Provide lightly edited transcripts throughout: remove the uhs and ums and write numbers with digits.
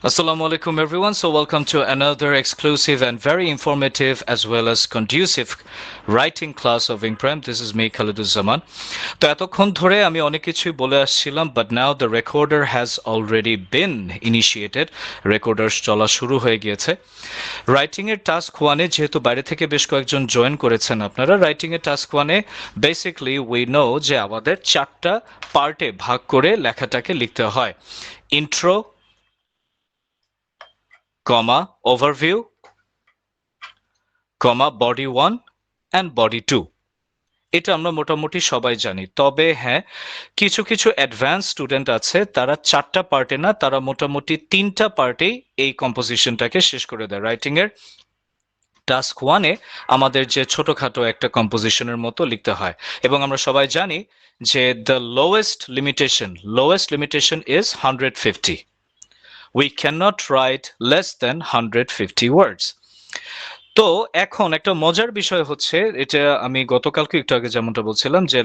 Assalamu alaikum everyone. So welcome to another exclusive and very informative as well as conducive writing class of Imprem. This is me Khaliduzzaman. তো এতক্ষণ ধরে আমি অনেক কিছুই বলে আসছিলাম, but now the recorder has already been initiated. Recorder চলা শুরু হয়ে গিয়েছে। রাইটিং এর টাস্ক 1 এ যেহেতু বাইরে থেকে বেশ কয়েকজন জয়েন করেছেন আপনারা, রাইটিং এর task 1 A basically we know যে আমাদের চারটা পার্টে ভাগ করে লেখাটাকে লিখতে হয়। Intro, comma overview, comma body 1 and body 2। এটা আমরা মোটামুটি সবাই জানি, তবে হ্যাঁ, কিছু কিছু অ্যাডভান্স স্টুডেন্ট আছে, তারা চারটা পার্টে না, তারা মোটামুটি তিনটা পার্টেই এই কম্পোজিশনটাকে শেষ করে দেয়। রাইটিং এর টাস্ক 1 এ আমাদের যে ছোটখাটো একটা কম্পোজিশনের মতো লিখতে হয়, এবং আমরা সবাই জানি যে the lowest limitation is 150। We cannot write less than 150 words. তো এখন একটা মজার বিষয় হচ্ছে, এটা আমি গতকালকে একটু আগে যেমনটা বলছিলাম যে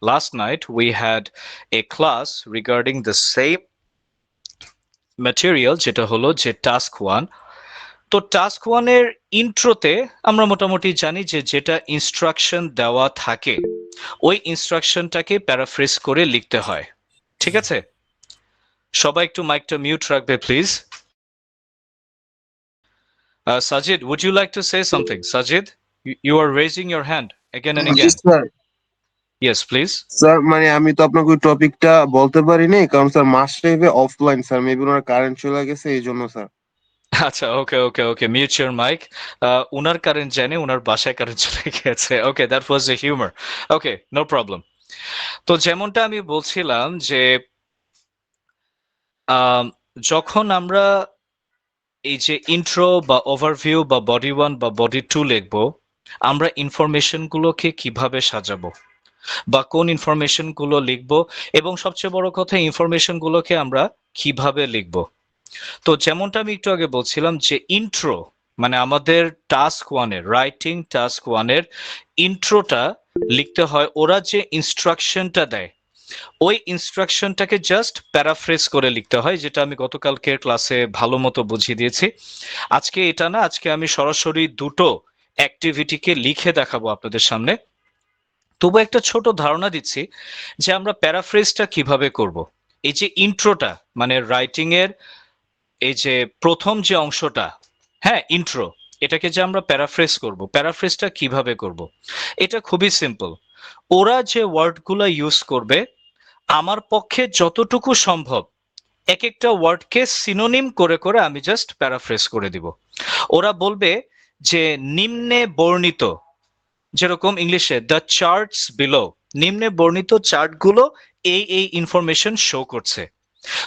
last night we had a class regarding the same material, যেটা হলো যে টাস্ক 1। তো টাস্ক 1 এর ইন্ট্রোতে আমরা মোটামুটি জানি যে যেটা ইনস্ট্রাকশন দেওয়া থাকে ওই ইনস্ট্রাকশনটাকে প্যারাফ্রেজ করে লিখতে হয়। ঠিক আছে, সবাই একটু মাইকটা মিউট রাখবে please. Sajid, would you like to say something? Sajid, you are raising your hand again and জি again. Sir. Yes, please. Sir মানে আমি তো আপনাকে ওই টপিকটা বলতে পারিনি, কারণ sir master offline sir, maybe ওনার কারেন্ট চলে গেছে এই জন্য স্যার। আচ্ছা, ওকে, মিউট ইউর মাইক। উনার কারেন্ট জানে, উনার বাসায় কারেন্ট চলে গেছে। Okay, that was a humour. Okay, no problem. তো যেমনটা আমি বলছিলাম যে যখন আমরা এই যে ইন্ট্রো বা ওভারভিউ বা বডি 1 বা বডি 2 লিখবো, আমরা ইনফরমেশন গুলোকে কিভাবে সাজাবো বা কোন ইনফরমেশন গুলো লিখবো, এবং সবচেয়ে বড় কথা ইনফরমেশন গুলোকে আমরা কিভাবে লিখবো। তো যেমনটা আমি একটু আগে বলছিলাম যে ইন্ট্রো মানে আমাদের টাস্ক 1 এর রাইটিং টাস্ক 1 এর ইন্ট্রোটা লিখতে হয়। ওরা যে ইনস্ট্রাকশনটা দেয় ওই ইনস্ট্রাকশনটাকে জাস্ট প্যারাফ্রেজ করে লিখতে হয়, যেটা আমি গতকালকের ক্লাসে ভালো মতো বুঝিয়ে দিয়েছি। আজকে এটা না, আজকে আমি সরাসরি দুটো অ্যাক্টিভিটিকে লিখে দেখাবো আপনাদের সামনে। তবু একটা ছোট ধারণা দিচ্ছি যে আমরা প্যারাফ্রেজটা কিভাবে করব। এই যে ইন্ট্রোটা মানে রাইটিং এর এই যে প্রথম যে অংশটা, হ্যাঁ ইন্ট্রো, এটাকে যে আমরা প্যারাফ্রেজ করব, প্যারাফ্রেজটা কিভাবে করব, এটা খুবই সিম্পল। ওরা যে ওয়ার্ডগুলো ইউজ করবে আমার পক্ষে যতটুকু সম্ভব এক একটা ওয়ার্ডকে সিনোনিম করে করে আমি জাস্ট প্যারাফ্রেজ করে দিব। ওরা বলবে যে নিম্নে বর্ণিত, যেরকম ইংলিশে দ্য চার্টস বিলো, নিম্নে বর্ণিত চার্টগুলো এই ইনফরমেশন শো করছে।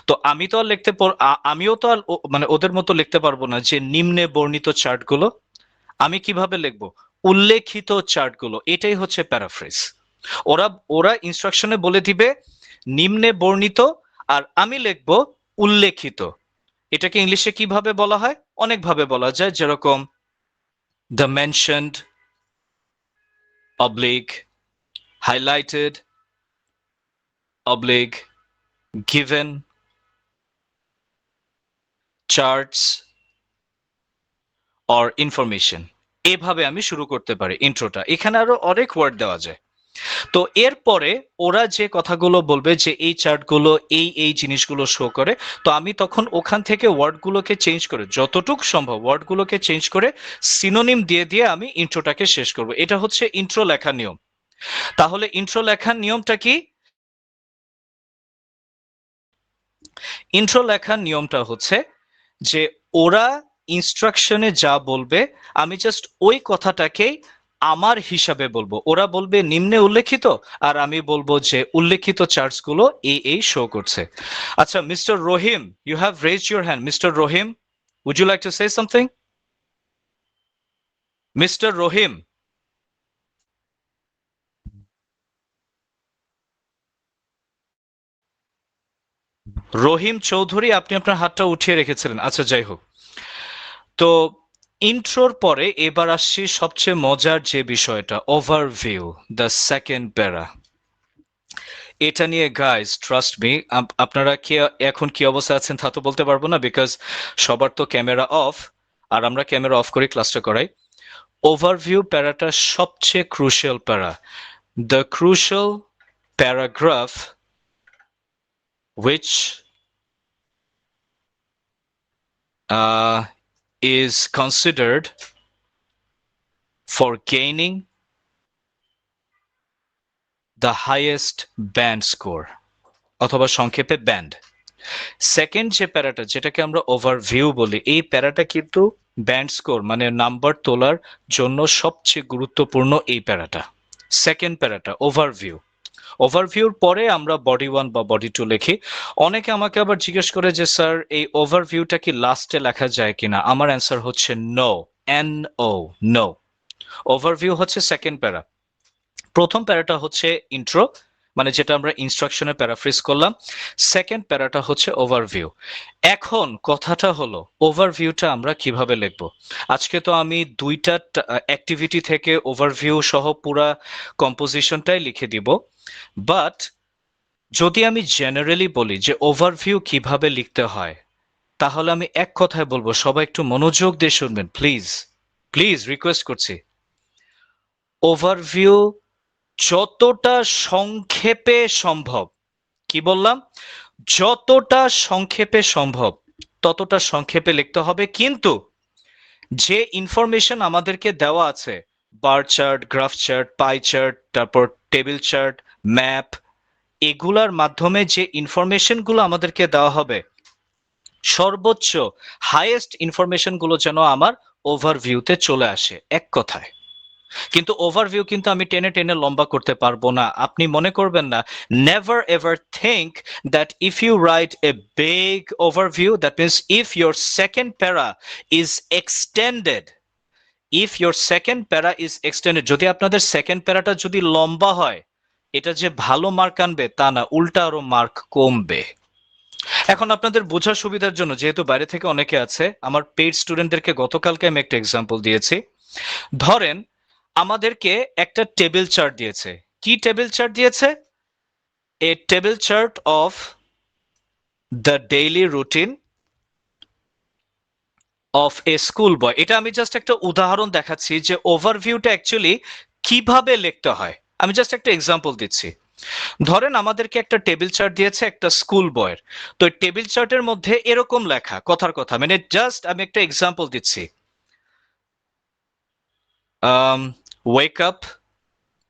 তো আমি তো আর আমিও তো আর মানে ওদের মতো লিখতে পারবো না যে নিম্নে বর্ণিত চার্টগুলো। আমি কিভাবে লিখবো? উল্লেখিত চার্টগুলো। এটাই হচ্ছে প্যারাফ্রেজ। ওরা ওরা ইনস্ট্রাকশনে বলে দিবে নিম্নে বর্ণিত, আর আমি লিখবো উল্লেখিত। এটাকে ইংলিশে কিভাবে বলা হয়? অনেকভাবে বলা যায়, যেরকম the mentioned, oblique, highlighted, oblique, given, charts or information. এভাবে আমি শুরু করতে পারি ইন্ট্রোটা। এখানে আরো অনেক ওয়ার্ড দেওয়া যায়। তো এরপরে ওরা যে কথাগুলো বলবে যে এই চার্টগুলো এই জিনিসগুলো শো করে, তো আমি তখন ওখান থেকে ওয়ার্ডগুলোকে চেঞ্জ করে যতটুকু সম্ভব ওয়ার্ডগুলোকে চেঞ্জ করে সিনোনিম দিয়ে দিয়ে আমি ইন্ট্রোটাকে শেষ করব। এটা হচ্ছে ইন্ট্রো লেখার নিয়ম। তাহলে ইন্ট্রো লেখার নিয়মটা কি? ইন্ট্রো লেখার নিয়মটা হচ্ছে যে ওরা ইনস্ট্রাকশনে যা বলবে আমি জাস্ট ওই কথাটাকেই আমার হিসাবে বলবো। ওরা বলবে নিম্নে উল্লেখিত, আর আমি বলবো যে উল্লেখিত চার্টসগুলো এই শো করছে। আচ্ছা, mister Rahim, you have raised your hand. Mister Rahim, would you like to say something? Mister Rahim, Rahim Chowdhury, আপনি আপনার হাতটা উঠিয়ে রেখেছিলেন। আচ্ছা, যাই হোক। তো ইন্ট্রোর পরে এবার আসছি সবচেয়ে মজার যে বিষয়টা, ওভারভিউ, দ্য সেকেন্ড প্যারা। এটা নিয়ে গাইস ট্রাস্ট মি, আপনারা কি এখন কি অবস্থা আছেন তা তো বলতে পারবো না, বিকজ সবার তো ক্যামেরা অফ, আর আমরা ক্যামেরা অফ করে ক্লাসটা করাই। ওভারভিউ প্যারাটা সবচেয়ে ক্রুশিয়াল প্যারা, the crucial paragraph which is considered for gaining the highest band score, অথবা সংক্ষেপে ব্যান্ড। সেকেন্ড যে প্যারাটা, যেটাকে আমরা ওভারভিউ বলি, এই প্যারাটা কিন্তু ব্যান্ড স্কোর মানে নাম্বার তোলার জন্য সবচেয়ে গুরুত্বপূর্ণ এই প্যারাটা। Second প্যারাটা overview. ওভারভিউর পরে আমরা বডি 1 বা বডি 2 লিখি। অনেকে আমাকে আবার জিজ্ঞেস করে যে স্যার এই ওভারভিউটা কি লাস্টে লেখা যায় কিনা। আমার অ্যান্সার হচ্ছে নো, NO, নো। ওভারভিউ হচ্ছে সেকেন্ড প্যারা। প্রথম প্যারাটা হচ্ছে ইন্ট্রো, মানে যেটা আমরা ইনস্ট্রাকশনে প্যারাফ্রেজ করলাম। সেকেন্ড প্যারাটা হচ্ছে ওভারভিউ। এখন কথাটা হলো ওভারভিউটা আমরা কিভাবে লিখব। আজকে তো আমি দুইটা অ্যাক্টিভিটি থেকে ওভারভিউ সহ পুরা কম্পোজিশনটাই লিখে দিব, বাট যদি আমি জেনারেলি বলি যে ওভারভিউ কিভাবে লিখতে হয়, তাহলে আমি এক কথায় বলবো, সবাই একটু মনোযোগ দিয়ে শুনবেন প্লিজ, প্লিজ রিকোয়েস্ট করছি। ওভারভিউ যতটা সংক্ষেপে সম্ভব, কি বললাম, যতটা সংক্ষেপে সম্ভব ততটা সংক্ষেপে লিখতে হবে, কিন্তু যে ইনফরমেশন আমাদেরকে দেওয়া আছে, bar chart, graph chart, pie chart, তারপর টেবিল চার্ট, ম্যাপ, এগুলার মাধ্যমে যে ইনফরমেশনগুলো আমাদেরকে দেওয়া হবে, সর্বোচ্চ হাইয়েস্ট ইনফরমেশনগুলো যেন আমার ওভারভিউতে চলে আসে, এক কথায়। কিন্তু ওভারভিউ কিন্তু আমি টেনে টেনে লম্বা করতে পারবো না। আপনি মনে করবেন না, never ever think that if you write a big overview, that means if your second para is extended, if your second para is extended, যদি আপনাদের সেকেন্ড প্যারাটা যদি লম্বা হয়, এটা যে ভালো মার্ক আনবে তা না, উল্টা আরো মার্ক কমবে। এখন আপনাদের বোঝার সুবিধার জন্য, যেহেতু বাইরে থেকে অনেকে আছে, আমার পেইড স্টুডেন্টদেরকে গতকালকে আমি একটা এক্সাম্পল দিয়েছি। ধরেন আমাদেরকে একটা টেবিল চার্ট দিয়েছে। কি টেবিল চার্ট দিয়েছে? A table chart of the daily routine of a school boy. এটা আমি জাস্ট একটা উদাহরণ দেখাচ্ছি যে ওভারভিউটা অ্যাকচুয়ালি কিভাবে লিখতে হয়। আমি জাস্ট একটা এক্সাম্পল দিচ্ছি। ধরেন আমাদেরকে একটা টেবিল চার্ট দিয়েছে একটা স্কুল বয়ের। তো টেবিল চার্টের মধ্যে এরকম লেখা, কথার কথা, মানে জাস্ট আমি একটা এক্সাম্পল দিচ্ছি। wake up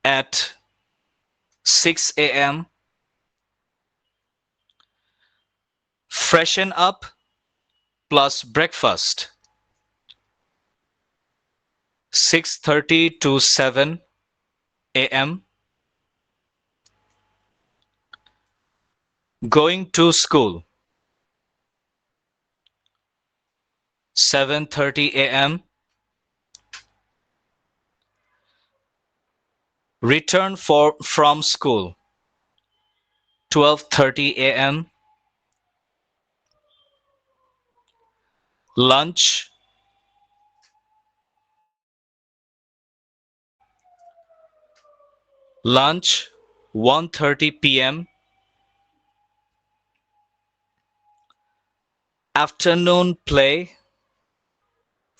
at 6 a.m. freshen up plus breakfast 6:30 to 7 a.m. going to school 7:30 a.m. return from school 12:30 a.m. lunch 1:30 p.m. afternoon play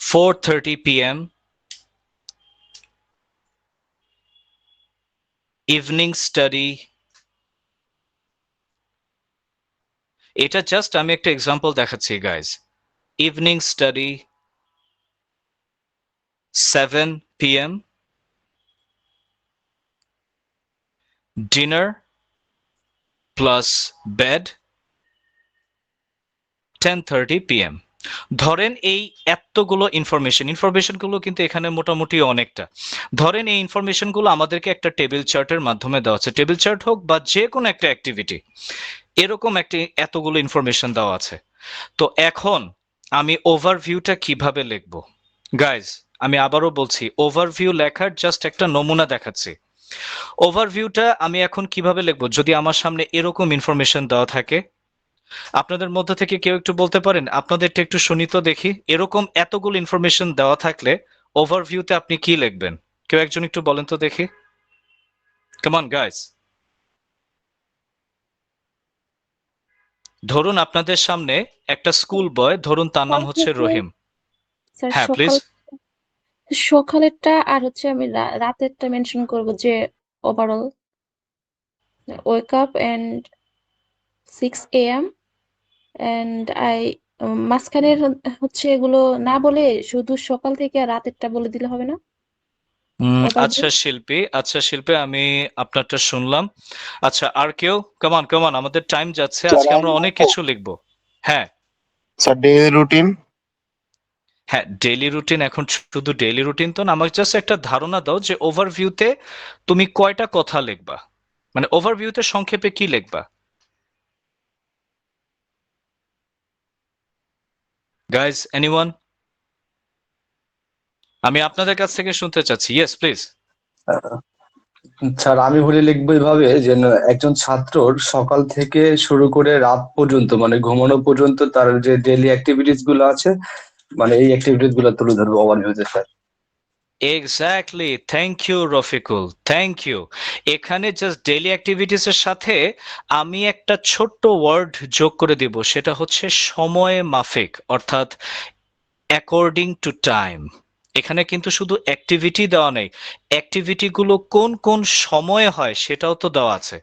4:30 p.m. evening study। এটা জাস্ট আমি একটা এক্সাম্পল দেখাচ্ছি guys. Evening study 7 p.m. dinner plus bed 10:30 p.m. ধরেন এই এতগুলো ইনফরমেশনগুলো কিন্তু এখানে মোটামুটি অনেকটা। ধরেন এই ইনফরমেশনগুলো আমাদেরকে একটা টেবিল চার্টের মাধ্যমে দেওয়া আছে, টেবিল চার্ট হোক বা যে কোনো একটা অ্যাক্টিভিটি, এরকম একটা এতগুলো ইনফরমেশন দেওয়া আছে। তো এখন আমি ওভারভিউটা কিভাবে লিখব গাইজ, আমি আবারও বলছি, ওভারভিউ লেখার জাস্ট একটা নমুনা দেখাচ্ছি। ওভারভিউটা আমি এখন কিভাবে লিখব, যদি আমার সামনে এরকম ইনফরমেশন দেওয়া থাকে। আপনাদের মধ্য থেকে কেউ একটু বলতে পারেন, আপনাদেরটা একটু শুনি তো দেখি, এরকম এতগুলো ইনফরমেশন দেওয়া থাকলে ওভারভিউতে আপনি কি লিখবেন? কেউ একজন একটু বলেন তো দেখি, কাম অন গাইস। ধরুন আপনাদের সামনে একটা স্কুল বয়, ধরুন তার নাম হচ্ছে রহিম। স্যার হ্যাঁ প্লিজ। সকাল সকালেরটা আর হচ্ছে আমি রাতেরটা মেনশন করব যে overall wake up and 6 a.m. And মাঝখানের হচ্ছে এগুলো না বলে শুধু সকাল থেকে আর রাতেরটা বলে দিলে হবে না? ওভারভিউ। আচ্ছা শিল্পী, আমি আপনারটা শুনলাম। আচ্ছা, আর কেউ? কমান কমান, আমাদের টাইম যাচ্ছে, স্যার আজকে আমরা অনেক কিছু লিখবো। হ্যাঁ স্যার ডেইলি রুটিন। হ্যাঁ, ডেইলি রুটিন। এখন শুধু ডেইলি রুটিন তো না, আমাকে জাস্ট একটা ধারণা দাও যে ওভারভিউতে তুমি কয়টা কথা লিখবা, মানে ওভারভিউতে সংক্ষেপে কি লিখবা? Guys, anyone? আমি আপনাদের কাছ থেকে শুনতে চাচ্ছি। Yes please. স্যার আমি বলে লিখবো এইভাবে যে একজন ছাত্রর সকাল থেকে শুরু করে রাত পর্যন্ত মানে ঘুমানো পর্যন্ত তার যে ডেইলি অ্যাক্টিভিটিস গুলো আছে মানে এই অ্যাক্টিভিটিস গুলো তুলে ধরবো ওভারভিউতে স্যার। Exactly, thank you Rafiqul, thank you. এখানে জাস্ট ডেইলি অ্যাক্টিভিটিস এর সাথে আমি একটা ছোট্ট ওয়ার্ড যোগ করে দিব, সেটা হচ্ছে সময় মাফিক, অর্থাৎ অ্যাকর্ডিং টু টাইম। এখানে কিন্তু শুধু অ্যাক্টিভিটি দেওয়া নেই, অ্যাক্টিভিটি গুলো কোন কোন সময়ে হয় সেটাও তো দেওয়া আছে।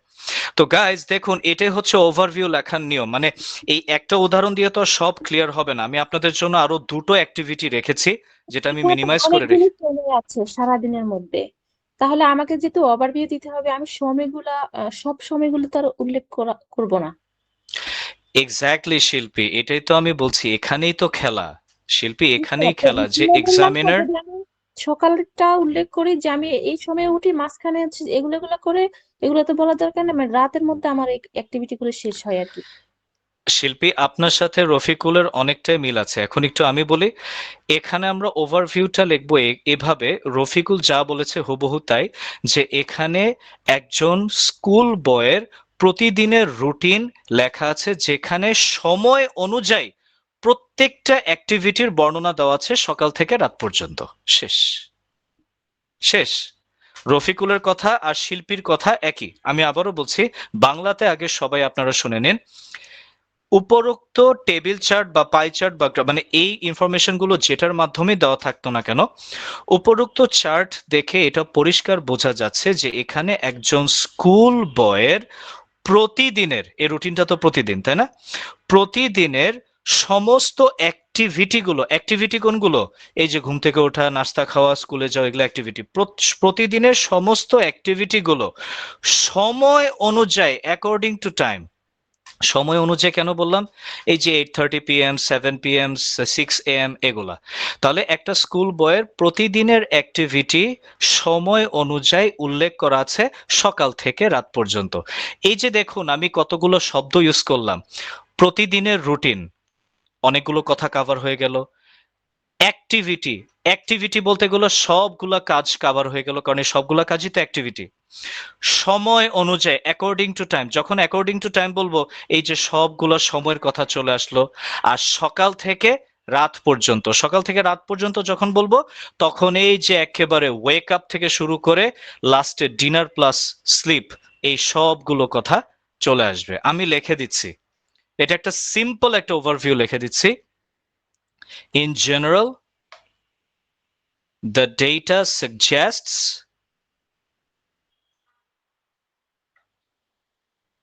তো গাইজ দেখুন, এটাই হচ্ছে ওভারভিউ লেখার নিয়ম। মানে এই একটা উদাহরণ দিয়ে তো সব ক্লিয়ার হবে না, আমি আপনাদের জন্য আরো দুটো অ্যাক্টিভিটি রেখেছি যেটা আমি এখানে তো মিনিমাইজ করে অনেকগুলো রেখে। সময় আছে সারাদিনের মধ্যে, তাহলে আমাকে যেহেতু ওভারভিউ দিতে হবে আমি সময়গুলা সব সময়গুলো তার উল্লেখ করব না। এক্স্যাক্টলি শিল্পী, এটাই তো আমি বলছি, এখানেই তো খেলা শিল্পী, এখানেই তো খেলা যে বললাম তো, এক্সামিনার। যদি আমি সকালটা উল্লেখ করি যে আমি এই সময় উঠি, মাঝখানে হচ্ছে এগুলো এগুলো করে, এগুলো তো বলার দরকার নেই, মানে রাতের মধ্যে আমার এই অ্যাক্টিভিটি গুলো শেষ হয় আর কি। শিল্পী, আপনার সাথে রফিকুলের অনেকটাই মিল আছে। এখন একটু আমি বলি, এখানে আমরা ওভারভিউটা লিখবো এভাবে, রফিকুল যা বলেছে হুবহু তাই, যে এখানে একজন স্কুল বয়ের প্রতিদিনের রুটিন লেখা আছে, যেখানে সময় অনুযায়ী প্রত্যেকটা অ্যাক্টিভিটির বর্ণনা দেওয়া আছে সকাল থেকে রাত পর্যন্ত। শেষ, শেষ। রফিকুলের কথা আর শিল্পীর কথা একই। আমি আবারও বলছি, বাংলাতে আগে সবাই আপনারা শুনে নিন। উপরোক্ত টেবিল চার্ট বা পাই চার্ট বা মানে এই ইনফরমেশন গুলো যেটার মাধ্যমে দেওয়া থাকতো না কেন, উপরোক্ত চার্ট দেখে এটা পরিষ্কার বোঝা যাচ্ছে যে এখানে একজন স্কুল বয়ের প্রতিদিনের, এই রুটিনটা তো প্রতিদিন, তাই না? প্রতিদিনের সমস্ত অ্যাক্টিভিটি কোনগুলো? এই যে ঘুম থেকে ওঠা, নাস্তা খাওয়া, স্কুলে যাওয়া, এগুলো অ্যাক্টিভিটি। প্রতিদিনের সমস্ত অ্যাক্টিভিটি গুলো সময় অনুযায়ী, অ্যাকর্ডিং টু টাইম। সময় অনুযায়ী কেন বললাম? এই যে 8:30 PM, 7 PM, 6 AM এগুলা। তাহলে একটা স্কুল বয়ের প্রতিদিনের অ্যাক্টিভিটি সময় অনুযায়ী উল্লেখ করা আছে সকাল থেকে রাত পর্যন্ত। এই যে দেখুন, আমি কতগুলো শব্দ ইউজ করলাম। প্রতিদিনের রুটিন, অনেকগুলো কথা কভার হয়ে গেল। অ্যাক্টিভিটি, অ্যাক্টিভিটি বলতে গেলে সবগুলা কাজ কভার হয়ে গেল, কারণ এই সবগুলা কাজই তো অ্যাক্টিভিটি। সময় অনুযায়ী, অ্যাকর্ডিং টু টাইম, যখন অ্যাকর্ডিং টু টাইম বলবো, এই যে সবগুলো সময়ের কথা চলে আসলো। আর সকাল থেকে রাত পর্যন্ত, সকাল থেকে রাত পর্যন্ত যখন বলবো, তখন এই যে একেবারে ওয়েক আপ থেকে শুরু করে লাস্টে ডিনার প্লাস স্লিপ, এই সবগুলো কথা চলে আসবে। আমি লিখে দিচ্ছি, এটা একটা সিম্পল একটা ওভারভিউ লিখে দিচ্ছি। In general, the data suggests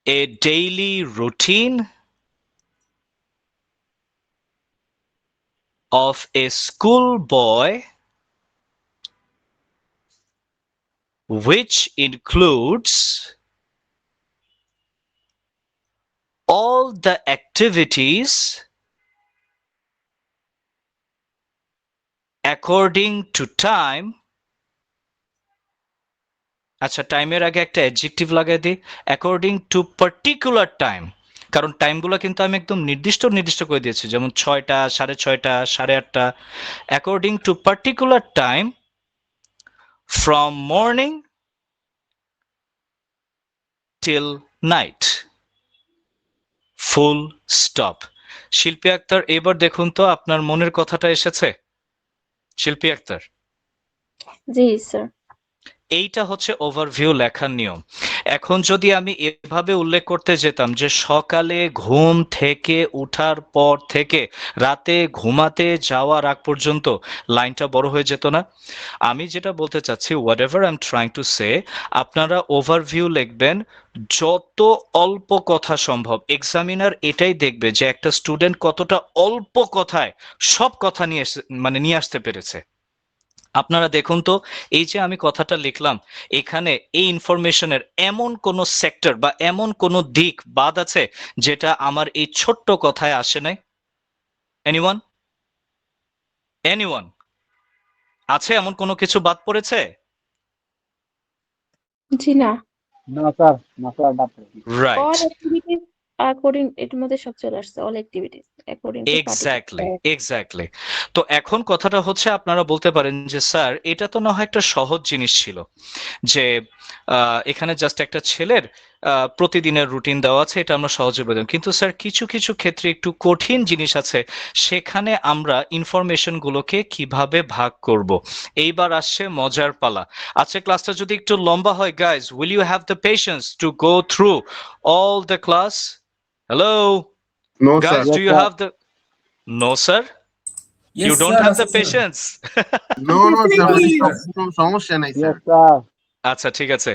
a daily routine of a schoolboy which includes all the activities according to time। আচ্ছা, টাইমের আগে একটা অ্যাডজেক্টিভ লাগাই দিই, অ্যাকর্ডিং টু পার্টিকুলার টাইম, কারণ টাইমগুলো কিন্তু আমি একদম নির্দিষ্ট করে দিয়েছি, যেমন 6টা, 6:30, 8:30। According to particular time from morning till night, full stop. শিল্পী আক্তার, এবার দেখুন তো আপনার মনের কথাটা এসেছে? শিল্পী আক্তার, জি স্যার। এইটা হচ্ছে ওভারভিউ লেখার নিয়ম। এখন যদি আমি এভাবে উল্লেখ করতে যেতাম যে সকালে ঘুম থেকে উঠার পর থেকে রাতে ঘুমাতে যাওয়ার আগ পর্যন্ত, লাইনটা বড় হয়ে যেত না? আমি যেটা বলতে চাচ্ছি, what ever I am trying to say, আপনারা ওভারভিউ লিখবেন যত অল্প কথা সম্ভব। এক্সামিনার এটাই দেখবে যে একটা স্টুডেন্ট কতটা অল্প কথায় সব কথা নিয়ে আসতে পেরেছে। আপনারা দেখুন তো, এই যে আমি কথাটা লিখলাম, এখানে এই ইনফরমেশনের এমন কোন সেক্টর বা এমন কোন দিক বাদ আছে যেটা আমার এই ছোট্ট কথায় আসে নাই? এনিওয়ান? এনিওয়ান? আছে এমন কোনো কিছু বাদ পড়েছে? জি না। না স্যার, না sir, right, all activities according, এটার মধ্যে সব চলে আসছে, all activities according to exactly, particular. Exactly. তো এখন কথাটা হচ্ছে, আপনারা বলতে পারেন যে স্যার এটা তো না হয় একটা সহজ জিনিস ছিল, যে এখানে জাস্ট একটা ছেলের প্রতিদিনের রুটিন দেওয়া আছে, এটা আমরা সহজে বুঝলাম। কিন্তু স্যার কিছু কিছু ক্ষেত্রে একটু কঠিন জিনিস আছে, সেখানে আমরা ইনফরমেশন গুলোকে কিভাবে ভাগ করব। এইবার আসছে মজার পালা। আজকে ক্লাসটা যদি একটু লম্বা হয়, guys, will you have the patience to go through all the class? Hello no sir. guys, do you have the— no sir, you Yes, don't sir. have the Assistant. patience? No no sir, Definitely, sir. কোনো সমস্যা নাই sir. Yes sir. আচ্ছা ঠিক আছে,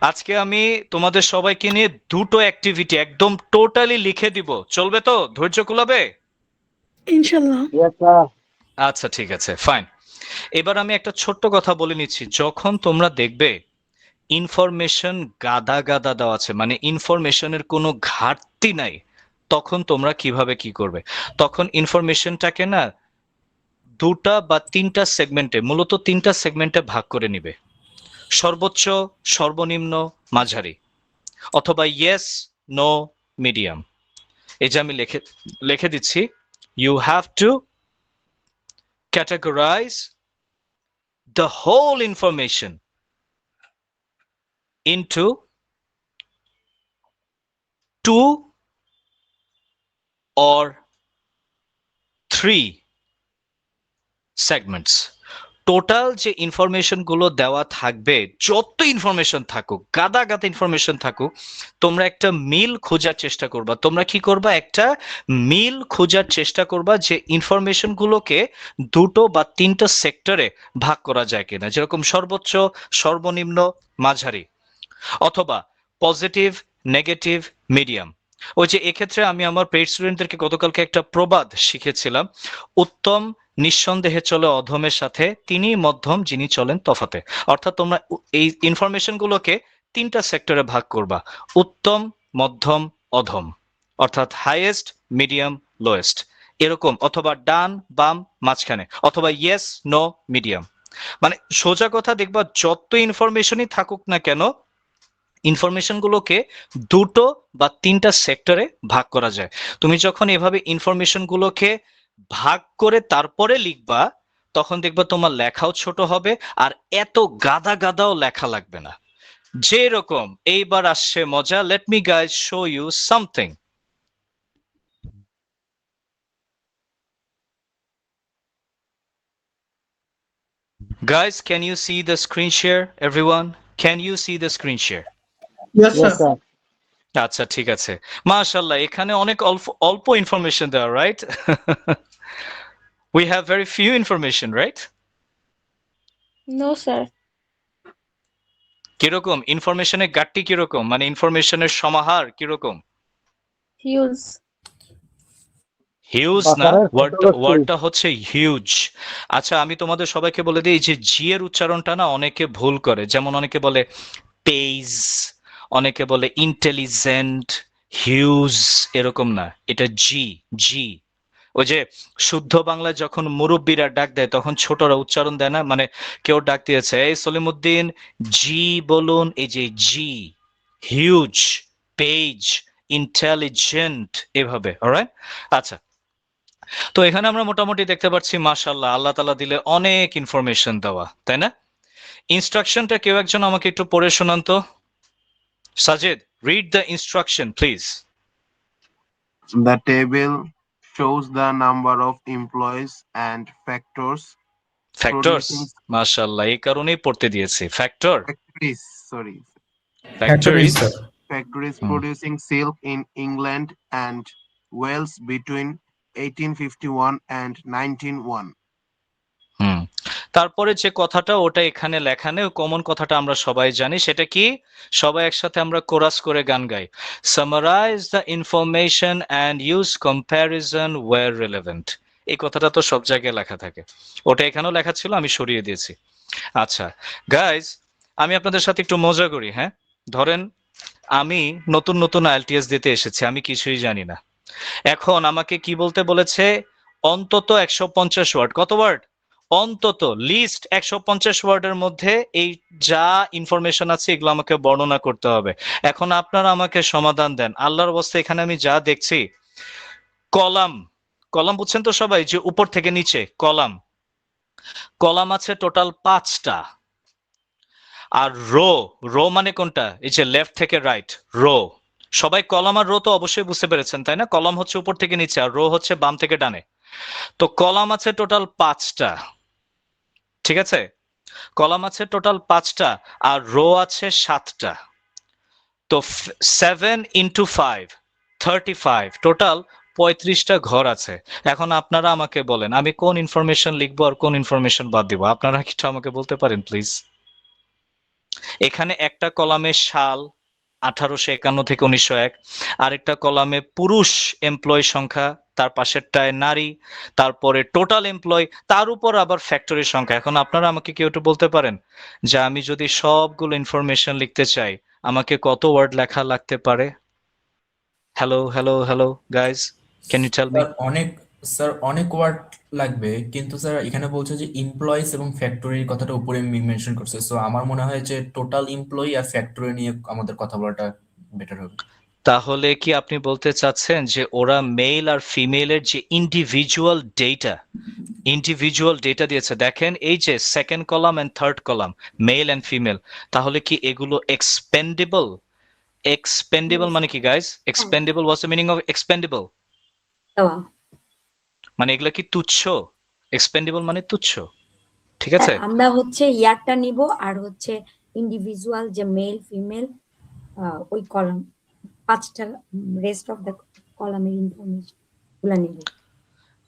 আজকে আমি তোমাদের সবাইকে নিয়ে দুটো অ্যাক্টিভিটি একদম টোটালি লিখে দিব, চলবে তো? ধৈর্য কুলাবে? Inshallah. Yes sir. আচ্ছা ঠিক আছে, ফাইন। এবার আমি একটা ছোট্ট কথা বলে নিচ্ছি, যখন তোমরা দেখবে ইনফরমেশন গাদা গাদা দেওয়া আছে, মানে ইনফরমেশনের কোনো ঘাটতি নাই, তখন তোমরা কিভাবে কি করবে? তখন ইনফরমেশনটাকে না দুটা বা তিনটা সেগমেন্টে, মূলত তিনটা সেগমেন্টে ভাগ করে নিবে: সর্বোচ্চ, সর্বনিম্ন, মাঝারি, অথবা ইয়েস, নো, মিডিয়াম। এই যে আমি লিখে দিচ্ছি, you have to categorize the whole information into 2 or 3 segments. Total যে ইনফরমেশন গুলো দেওয়া থাকবে, যত ইনফরমেশন থাকুক, গাদা গাদা ইনফরমেশন থাকুক, তোমরা একটা মিল খোঁজার চেষ্টা করবা। তোমরা কি করবা? একটা মিল খোঁজার চেষ্টা করবা যে ইনফরমেশন গুলোকে দুটো বা তিনটা সেক্টরে ভাগ করা যায় কিনা, যেরকম সর্বোচ্চ, সর্বনিম্ন, মাঝারি, অথবা পজিটিভ, নেগেটিভ, মিডিয়াম। ওই যে এক্ষেত্রে আমি আমার পেইড স্টুডেন্টদেরকে গতকালকে একটা প্রবাদ শিখেছিলাম, উত্তম নিঃসন্দেহে চলে অধমের সাথে, তিনি মধ্যম যিনি চলেন তফাতে। অর্থাৎ তোমরা এই ইনফরমেশন গুলোকে তিনটা সেক্টরে ভাগ করবা: উত্তম, মধ্যম, অধম, অর্থাৎ হাইয়েস্ট, মিডিয়াম, লোয়েস্ট, এরকম, অথবা ডান, বাম, মাঝখানে, অথবা ইয়েস, নো, মিডিয়াম। মানে সোজা কথা, দেখবা যত ইনফরমেশনই থাকুক না কেন, ইনফরমেশন গুলোকে দুটো বা তিনটা সেক্টরে ভাগ করা যায়। তুমি যখন এভাবে ইনফরমেশন গুলোকে ভাগ করে তারপরে লিখবা, তখন দেখবা তোমার লেখাও ছোট হবে, আর এত গাদা গাদাও লেখা লাগবে না। যেরকম এইবার আসছে মজা, let me guys show you something. Guys, can you see the screen share? Everyone, can you see the screen share? Yes, yes sir. Sir. আচ্ছা ঠিক আছে, মাশাআল্লাহ, এখানে অনেক অল্প অল্প ইনফরমেশন দেওয়া, right? We have very few information, right? No sir. কিরকম ইনফরমেশনের ঘাটতি, কিরকম মানে ইনফরমেশনের সমাহার কিরকম? হিউজ। হিউজ বা না, স্যারের ক্ষেত্রে ওয়ার্ডটা হচ্ছে হিউজ। আচ্ছা আমি তোমাদের সবাইকে বলে দিই, যে জি এর উচ্চারণটা না অনেকে ভুল করে, যেমন অনেকে বলে পেজ, অনেকে বলে ইন্টেলিজেন্ট, হিউজ, এরকম না, এটা জি, জি। ওই যে শুদ্ধ বাংলায় যখন মুরব্বীরা ডাক দেয়, তখন ছোটরা উচ্চারণ দেয় না, মানে কেউ ডাক দিয়েছে, এই সলিমুদ্দিন জি বলুন, এই যে জি, হিউজ, পেজ, ইন্টেলিজেন্ট, এভাবে। অলরাইট, আচ্ছা। তো এখানে আমরা মোটামুটি দেখতে পাচ্ছি, মাশাআল্লাহ, আল্লাহ তাআলা দিলে অনেক ইনফরমেশন দেওয়া, তাই না? ইনস্ট্রাকশনটা কেউ একজন আমাকে একটু পড়ে শোনান তো। Sajid, read the instruction please. The table shows the number of employees and factors Factors, producing মাশাআল্লাহ, এই কারণেই পড়তে দিয়েছি, factor. factories, sorry, Factories, Factories. sir. factories Hmm. producing silk in England and Wales between 1851 and 1901. হুম তারপরে যে কথাটা ওটা এখানে লেখা নেই, কমন কথাটা আমরা সবাই জানি, সেটা কি? সবাই একসাথে আমরা কোরাস করে গান গাই, summarise the information and use comparison were relevant. এই কথাটা তো সব জায়গায় লেখা থাকে, ওটা এখানেও লেখা ছিল, আমি সরিয়ে দিয়েছি। আচ্ছা গাইজ, আমি আপনাদের সাথে একটু মজা করি, হ্যাঁ? ধরেন আমি নতুন নতুন আইএলটিএস দিতে এসেছি, আমি কিছুই জানি না। এখন আমাকে কি বলতে বলেছে? অন্তত 150 ওয়ার্ড। কত ওয়ার্ড? অন্তত লিস্ট 150 ওয়ার্ডের মধ্যে এই যা ইনফরমেশন আছে এগুলো আমাকে বর্ণনা করতে হবে। এখন আপনারা আমাকে সমাধান দেন। আল্লাহর অবস্থা, এখানে আমি যা দেখছি, কলাম, কলাম বুঝছেন তো সবাই, যে উপর থেকে নিচে কলাম, কলাম আছে টোটাল 5টা। আর রো, রো মানে কোনটা? এই যে লেফট থেকে রাইট, রো। সবাই কলাম আর রো তো অবশ্যই বুঝতে পেরেছেন, তাই না? কলাম হচ্ছে উপর থেকে নিচে আর রো হচ্ছে বাম থেকে ডানে। তো কলাম আছে টোটাল 5টা, ঠিক আছে? কলাম আছে টোটাল 5টা আর রো আছে 7টা। তো 7 ইন্টু 5, 35, টোটাল 35টা ঘর আছে। এখন আপনারা আমাকে বলেন আমি কোন ইনফরমেশন লিখবো আর কোন ইনফরমেশন বাদ দিব? আপনারা কিছু আমাকে বলতে পারেন প্লিজ? এখানে একটা কলামে সাল 1851 থেকে 1901, আরেকটা কলামে পুরুষ এমপ্লয় সংখ্যা, তার পাশেরটায় নারী, তারপরে টোটাল এমপ্লয়, তার উপর আবার ফ্যাক্টরির সংখ্যা। এখন আপনারা আমাকে কেউ একটু বলতে পারেন যে আমি যদি সবগুলো ইনফরমেশন লিখতে চাই আমাকে কত ওয়ার্ড লেখা লাগতে পারে? Hello hello hello guys, can you tell me? Sir অনেক ওয়ার্ড লাগবে, কিন্তু স্যার এখানে বলছে যে এমপ্লয়িজ এবং ফ্যাক্টরির কথাটা উপরে মেনশন করছে, সো আমার মনে হয় যে টোটাল এমপ্লয়ি আর ফ্যাক্টরি নিয়ে আমাদের কথা বলাটা বেটার হবে। তাহলে কি আপনি বলতে চাচ্ছেন যে ওরা মেল আর ফিমেলের যে ইন্ডিভিজুয়াল ডেটা দিয়েছে, দেখেন এই যে second column and third column, male and female, তাহলে কি এগুলো এক্সপেন্ডেবল? এক্সপেন্ডেবল মানে কি guys? Expendable, what's the meaning of expendable? মানে এগুলো কি তুচ্ছ? এক্সপেন্ডেবল মানে তুচ্ছ, ঠিক আছে? আমরা হচ্ছে ইয়ারটা নিব আর হচ্ছে ইন্ডিভিজুয়াল যে মেল ফিমেল ওই কলাম 5টা রেস্ট অফ দ্য কলামের ইনফরমেশন গুলা নিব।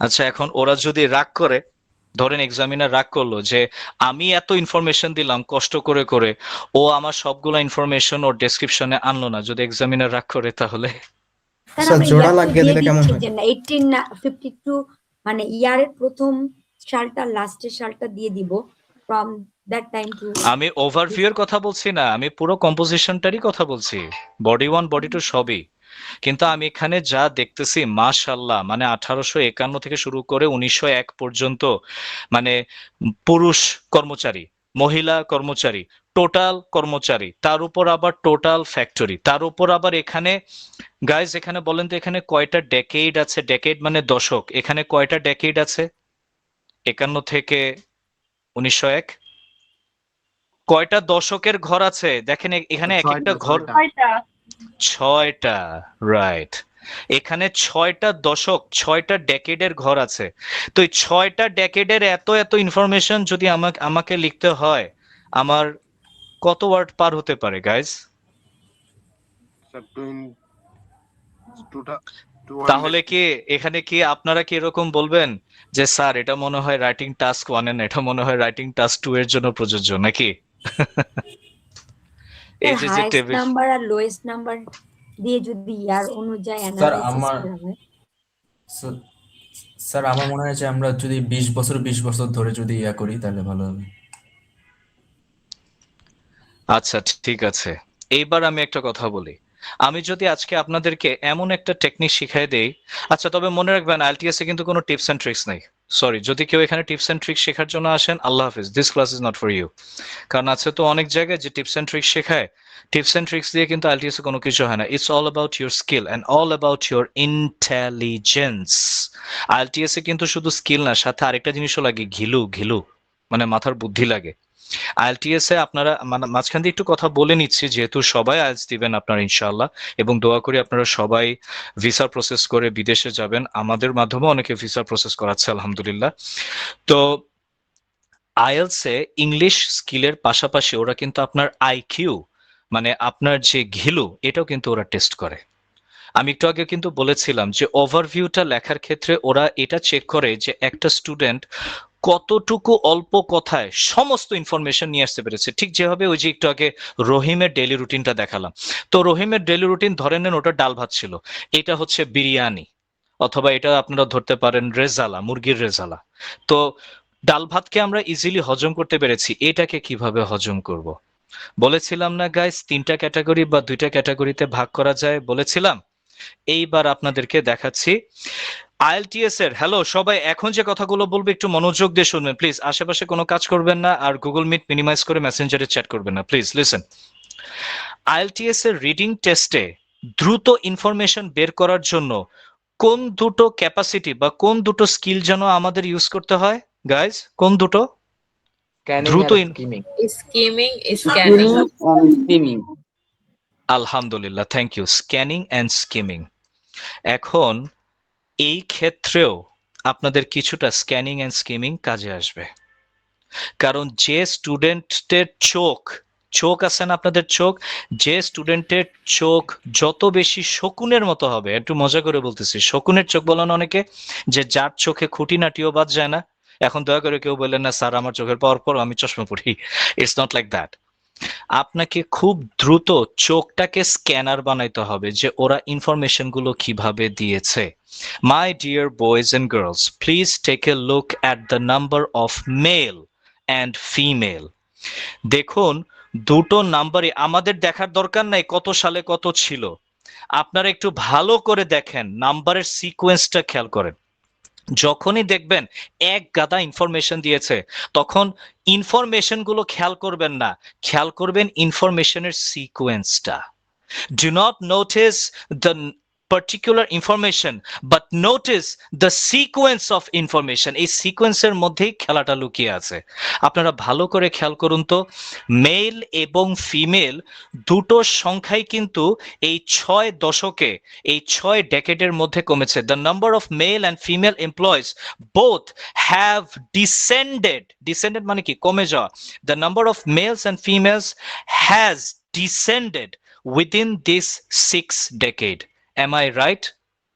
আচ্ছা এখন ওরা যদি রাগ করে, ধরেন এক্সামিনার রাগ করলো যে আমি এত ইনফরমেশন দিলাম কষ্ট করে করে, ও আমার সবগুলো ইনফরমেশন ওর ডেসক্রিপশনে আনলো না, যদি এক্সামিনার রাগ করে তাহলে? স্যার স্যার আমরা জোড়া ইয়ারটা লাগিয়ে দিয়ে দিলে কেমন দিচ্ছি হয়? যে 18 না 52, মানে ইয়ারের প্রথম সালটা লাস্টের সালটা দিয়ে দিব ফ্রম দ্যাট টাইম টু। আমি ওভারভিউ এর কথা বলছি না, আমি পুরো কম্পোজিশনটারই কথা বলছি, বডি 1 বডি 2 সবই। কিন্তু আমি এখানে যা দেখতেছি মাশাআল্লাহ, মানে 1851 থেকে শুরু করে 1901 পর্যন্ত, মানে পুরুষ কর্মচারী, মহিলা কর্মচারী, টোটাল কর্মচারী, তার উপর আবার টোটাল ফ্যাক্টরি, তার উপর আবার এখানে গাইজ, এখানে বলেন তো এখানে কয়টা ডেকেড আছে? ডেকেড মানে দশক, এখানে কয়টা ডেকেড আছে? 51 থেকে 1901 কয়টা দশকের ঘর আছে? দেখেন এখানে এক একটা ঘর 6টা, রাইট। এখানে 6টা দশক, 6টা ডেকেডের ঘর আছে। তো এই 6টা ডেকেডের এত এত ইনফরমেশন যদি আমাকে লিখতে হয়, আমার কত ওয়ার্ড পার হতে পারে গাইজ? তাহলে কি এখানে কি আপনারা কি এরকম বলবেন যে স্যার এটা মনে হয় রাইটিং টাস্ক 1 এর, এটা মনে হয় রাইটিং টাস্ক 2 এর জন্য প্রযোজ্য নাকি? এই যে হাইয়েস্ট টেবিল, নাম্বার আর লোয়েস্ট নাম্বার দিয়ে যদি ইয়ার অনুযায়ী স্যার অ্যানালাইসিস আমার করা হয়। স্যার আমার মনে হয় যে আমরা যদি 20 বছর ধরে যদি ইয়া করি তাহলে ভালো হবে। আচ্ছা ঠিক আছে, এইবার আমি একটা কথা বলি। আমি যদি আজকে আপনাদেরকে এমন একটা টেকনিক শিখাই দেই, আচ্ছা তবে মনে রাখবেন আইএলটিএস এ কিন্তু কোনো টিপস এন্ড ট্রিক্স নাই। সরি, যদি কেউ এখানে টিপস এন্ড ট্রিক্স শেখার জন্য আসেন, আল্লাহ হাফিজ, this class is not for you. কারণ আছে তো অনেক জায়গায় যে টিপস এন্ড ট্রিক্স শেখায়, টিপস এন্ড ট্রিক্স দিয়ে কিন্তু আইএলটিএস এ কোনো কিছু হয় না। It's all about your skill and all about your intelligence. IELTS এ কিন্তু শুধু স্কিল না, সাথে আরেকটা জিনিসও লাগে, ঘিলু, মানে মাথার বুদ্ধি লাগে। আইএলটিএস এ আপনারা, মানে মাঝখান দিয়ে একটু কথা বলে নিচ্ছি, যেহেতু সবাই আইএলটিএস দিবেন আপনারা ইনশাআল্লাহ, এবং দোয়া করি আপনারা সবাই ভিসা প্রসেস করে বিদেশে যাবেন। আমাদের মাধ্যমে অনেকে ভিসা প্রসেস করাচ্ছে আলহামদুলিল্লাহ। তো আইএলটিএস এ ইংলিশ স্কিলের পাশাপাশি ওরা কিন্তু আপনার আইকিউ, মানে আপনার যে ঘিলু এটাও কিন্তু ওরা টেস্ট করে। আমি একটু আগে কিন্তু বলেছিলাম যে ওভারভিউটা লেখার ক্ষেত্রে ওরা এটা চেক করে যে একটা স্টুডেন্ট কতটুকু অল্প কথায় সমস্ত ইনফরমেশন নিয়ে আসতে পেরেছে। ঠিক যেভাবে ওই যে একটু আগে রহিমের ডেইলি রুটিনটা দেখালাম, তো রহিমের ডেইলি রুটিন ধরে নেন ওটা ডাল ভাত ছিল, এটা হচ্ছে বিরিয়ানি, অথবা এটা আপনারা ধরতে পারেন রেজালা, মুরগির রেজালা। তো ডাল ভাতকে আমরা ইজিলি হজম করতে পেরেছি, এটাকে কিভাবে হজম করব? বলেছিলাম না গাইস 3টা ক্যাটাগরি বা 2টা ক্যাটাগরিতে ভাগ করা যায়, বলেছিলাম। এইবার আপনাদেরকে দেখাচ্ছি আইএলটিএস এর। হ্যালো সবাই, এখন যে কথাগুলো বলবো একটু মনোযোগ দিয়ে শুনবেন প্লিজ, আশেপাশে কোনো কাজ করবেন না, আর গুগল মিট মিনিমাইজ করে মেসেঞ্জারে চ্যাট করবেন না, প্লিজ লিসেন। আইএলটিএস এর রিডিং টেস্টে দ্রুত ইনফরমেশন বের করার জন্য কোন দুটো ক্যাপাসিটি বা কোন দুটো স্কিল যেন আমাদের ইউজ করতে হয় গাইজ? কোন দুটো? দ্রুত স্কিমিং। আলহামদুলিল্লাহ, thank you. Scanning and skimming. এখন এই ক্ষেত্রেও আপনাদের কিছুটা স্ক্যানিং অ্যান্ড স্কিমিং কাজে আসবে, কারণ যে স্টুডেন্টের চোখ আছে না আপনাদের চোখ, যে স্টুডেন্টের চোখ যত বেশি শকুনের মতো হবে, একটু মজা করে বলতেছি, শকুনের চোখ বলেন অনেকে, যে যার চোখে খুঁটিনাটিও বাদ যায় না। এখন দয়া করে কেউ বললেন না স্যার আমার চোখের পাওয়ার পর আমি চশমা পড়ি, ইটস নট লাইক দ্যাট। আপনাকে খুব দ্রুত চোখটাকে স্ক্যানার বানাইতে হবে যে ওরা ইনফরমেশন গুলো কিভাবে দিয়েছে। My dear boys and girls, please take a look at the number of male and female. দেখুন দুটো নাম্বারই আমাদের দেখার দরকার নাই কত সালে কত ছিল, আপনারা একটু ভালো করে দেখেন, নাম্বারের সিকোয়েন্সটা খেয়াল করেন। যখনই দেখবেন এক গাদা ইনফরমেশন দিয়েছে, তখন ইনফরমেশন গুলো খেয়াল করবেন না, খেয়াল করবেন ইনফরমেশনের সিকোয়েন্সটা। Do not notice the particular information, but notice the sequence of information. এই সিকোয়েন্সের মধ্যেই খেলাটা লুকিয়ে আছে। আপনারা ভালো করে খেয়াল করুন তো, মেল এবং ফিমেল দুটো সংখ্যাই কিন্তু এই 6 দশকে, এই 6 ডেকেডের মধ্যে কমেছে। The number of male and female employees both have descended মানে কি? কমে যাওয়া। The number of males and females has descended within this 6 decade. Am I right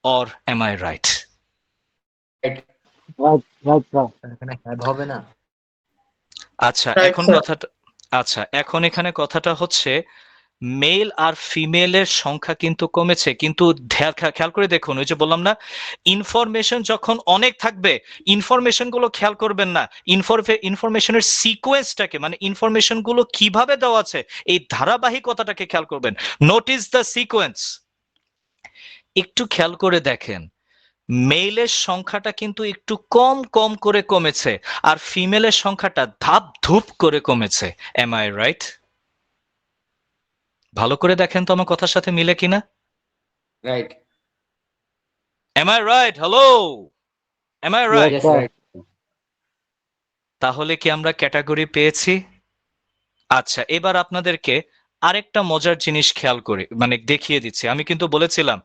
or am I right? Right হবে না। আচ্ছা এখন এখানে কথাটা হচ্ছে মেল আর ফিমেলের সংখ্যা কিন্তু কমেছে, কিন্তু খেয়াল করে দেখুন, ওই যে বললাম না, ইনফরমেশন যখন অনেক থাকবে ইনফরমেশন গুলো খেয়াল করবেন না, ইনফরমেশনের সিকোয়েন্সটাকে, মানে ইনফরমেশন গুলো কিভাবে দেওয়া আছে এই ধারাবাহিকতাটাকে খেয়াল করবেন। Notice the sequence. একটু খেয়াল করে দেখেন, মেইলের সংখ্যাটা কিন্তু একটু কম কম করে কমেছে, আর ফিমেলের সংখ্যাটা ধাপ ধুপ করে কমেছে। Am I right? ভালো করে দেখেন তো আমার কথার সাথে মিলে কিনা। Right. Am I right? Hello, am I right? Right. তাহলে কি আমরা ক্যাটাগরি পেয়েছি? আচ্ছা, এবার আপনাদেরকে আরেকটা মজার জিনিস খেয়াল করে মানে দেখিয়ে দিচ্ছি। আমি কিন্তু বলেছিলাম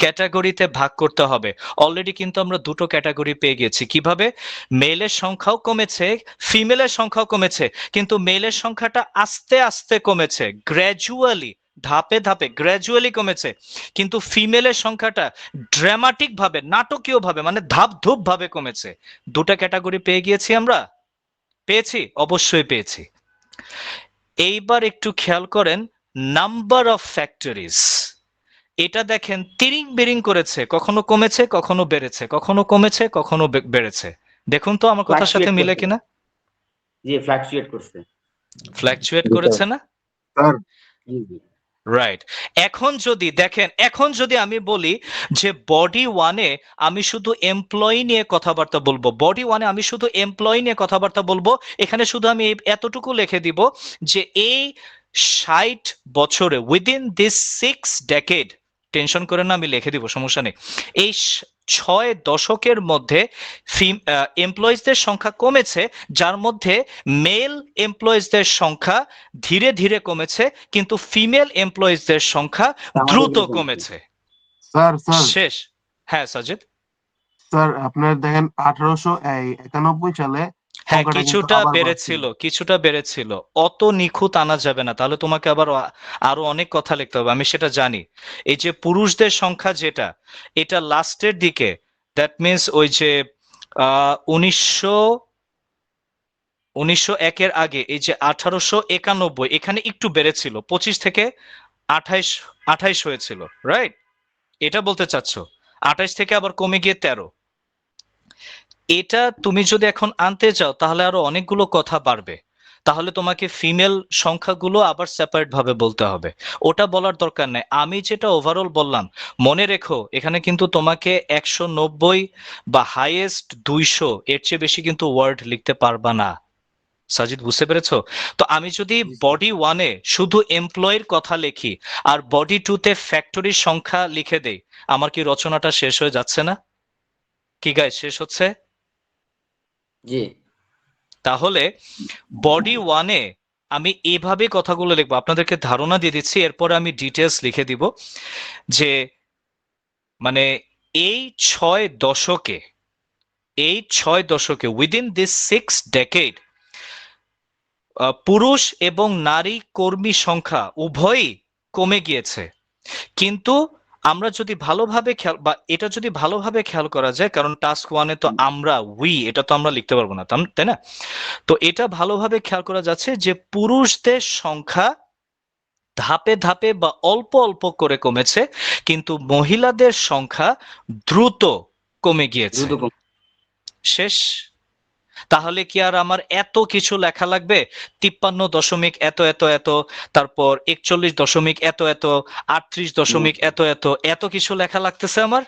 ক্যাটাগরিতে ভাগ করতে হবে, অলরেডি কিন্তু আমরা দুটো ক্যাটাগরি পেয়ে গেছি। কিভাবে? মেলের সংখ্যাও কমেছে, ফিমেলের সংখ্যাও কমেছে, কিন্তু মেলের সংখ্যাটা আস্তে আস্তে কমেছে, গ্র্যাজুয়ালি, ধাপে ধাপে গ্র্যাজুয়ালি কমেছে, কিন্তু ফিমেলের সংখ্যাটা ড্রামাটিক ভাবে, নাটকীয় ভাবে, মানে ধাপ ধুপ ভাবে কমেছে। দুটো ক্যাটাগরি পেয়ে গিয়েছি আমরা, পেয়েছি, অবশ্যই পেয়েছি। এইবার একটু খেয়াল করেন নাম্বার অফ ফ্যাক্টরিজ। এটা দেখেন তিরিং বিরিং করেছে, কখনো কমেছে কখনো বেড়েছে, কখনো কমেছে কখনো বেড়েছে। দেখুন তো আমার কথার সাথে মিলে কিনা। জি, ফ্লাকচুয়েট করছে। ফ্লাকচুয়েট করেছে না? স্যার জি জি। রাইট। এখন যদি দেখেন, এখন যদি আমি বলি যে বডি ওয়ানে আমি শুধু এমপ্লয়ি নিয়ে কথাবার্তা বলবো, বডি ওয়ানে আমি শুধু এমপ্লয়ি নিয়ে কথাবার্তা বলবো, এখানে শুধু আমি এতটুকু লিখে দিব যে এই 60 বছরে, উইদিন দিস 6 ডেকেড, টেনশন করে না, আমি লিখে দিব, সমস্যা নেই, এই 6 দশকের মধ্যে এমপ্লয়িজদের সংখ্যা কমেছে, যার মধ্যে মেল এমপ্লয়িজদের সংখ্যা ধীরে ধীরে কমেছে, কিন্তু ফিমেল এমপ্লয়িজদের সংখ্যা দ্রুত কমেছে। স্যার শেষ। হ্যাঁ সাজিদ। স্যার আপনার দেখেন 1891 সালে হ্যাঁ, সংখ্যাটা কিন্তু কিছুটা আবার বেড়েছিল, কিছুটা বেড়েছিল। অত নিখুঁত আনা যাবে না, তাহলে তোমাকে আবার আরো অনেক কথা লিখতে হবে, আমি সেটা জানি। এই যে পুরুষদের সংখ্যা যেটা, এটা লাস্টের দিকে, দ্যাট মিন্স ওই যে 1901-এর আগে এই যে 1891, এখানে একটু বেড়েছিল, 25 থেকে 28 হয়েছিল, রাইট? এটা বলতে চাচ্ছ? 28 থেকে আবার কমে গিয়ে 13। এটা তুমি যদি এখন আনতে চাও তাহলে আরো অনেকগুলো কথা বাড়বে, তাহলে তোমাকে ফিমেল সংখ্যাগুলো আবার সেপারেট ভাবে বলতে হবে। ওটা বলার দরকার নেই, আমি যেটা ওভারঅল বললাম মনে রেখো, এখানে কিন্তু তোমাকে 190 বা হাইয়েস্ট 200 এর চেয়ে বেশি কিন্তু ওয়ার্ড লিখতে পারবা না। সাজিদ, বুঝতে পেরেছো? তো আমি যদি বডি 1-এ শুধু এমপ্লয়ের কথা লিখি আর বডি 2-তে ফ্যাক্টরির সংখ্যা লিখে দেই, আমার কি রচনাটা শেষ হয়ে যাচ্ছে না? কি গাইস, শেষ হচ্ছে? জি তাহলে বডি 1-এ আমি এইভাবে কথাগুলো লিখবো, আপনাদেরকে ধারণা দিয়ে দিচ্ছি, এরপরে আমি ডিটেলস লিখে দিব যে মানে এই 6 দশকে উইদিন দিস 6 ডেকেড পুরুষ এবং নারী কর্মী সংখ্যা উভয়ই কমে গিয়েছে। কিন্তু আমরা যদি ভালোভাবে খেয়াল, বা এটা যদি ভালোভাবে খেয়াল করা যায়, কারণ টাস্ক 1-এ তো আমরা এটা তো আমরা লিখতে পারবো না, তাই না? তো এটা ভালোভাবে খেয়াল করা যাচ্ছে যে পুরুষদের সংখ্যা ধাপে ধাপে বা অল্প অল্প করে কমেছে, কিন্তু মহিলাদের সংখ্যা দ্রুত কমে গিয়েছে। দ্রুত শেষ? তাহলে কি আর আমার এত কিছু লেখা লাগবে? 53 দশমিক এত এত এত, তারপর 41 দশমিক এত এত, 38 দশমিক এত এত, এত কিছু লেখা লাগতেছে আমার?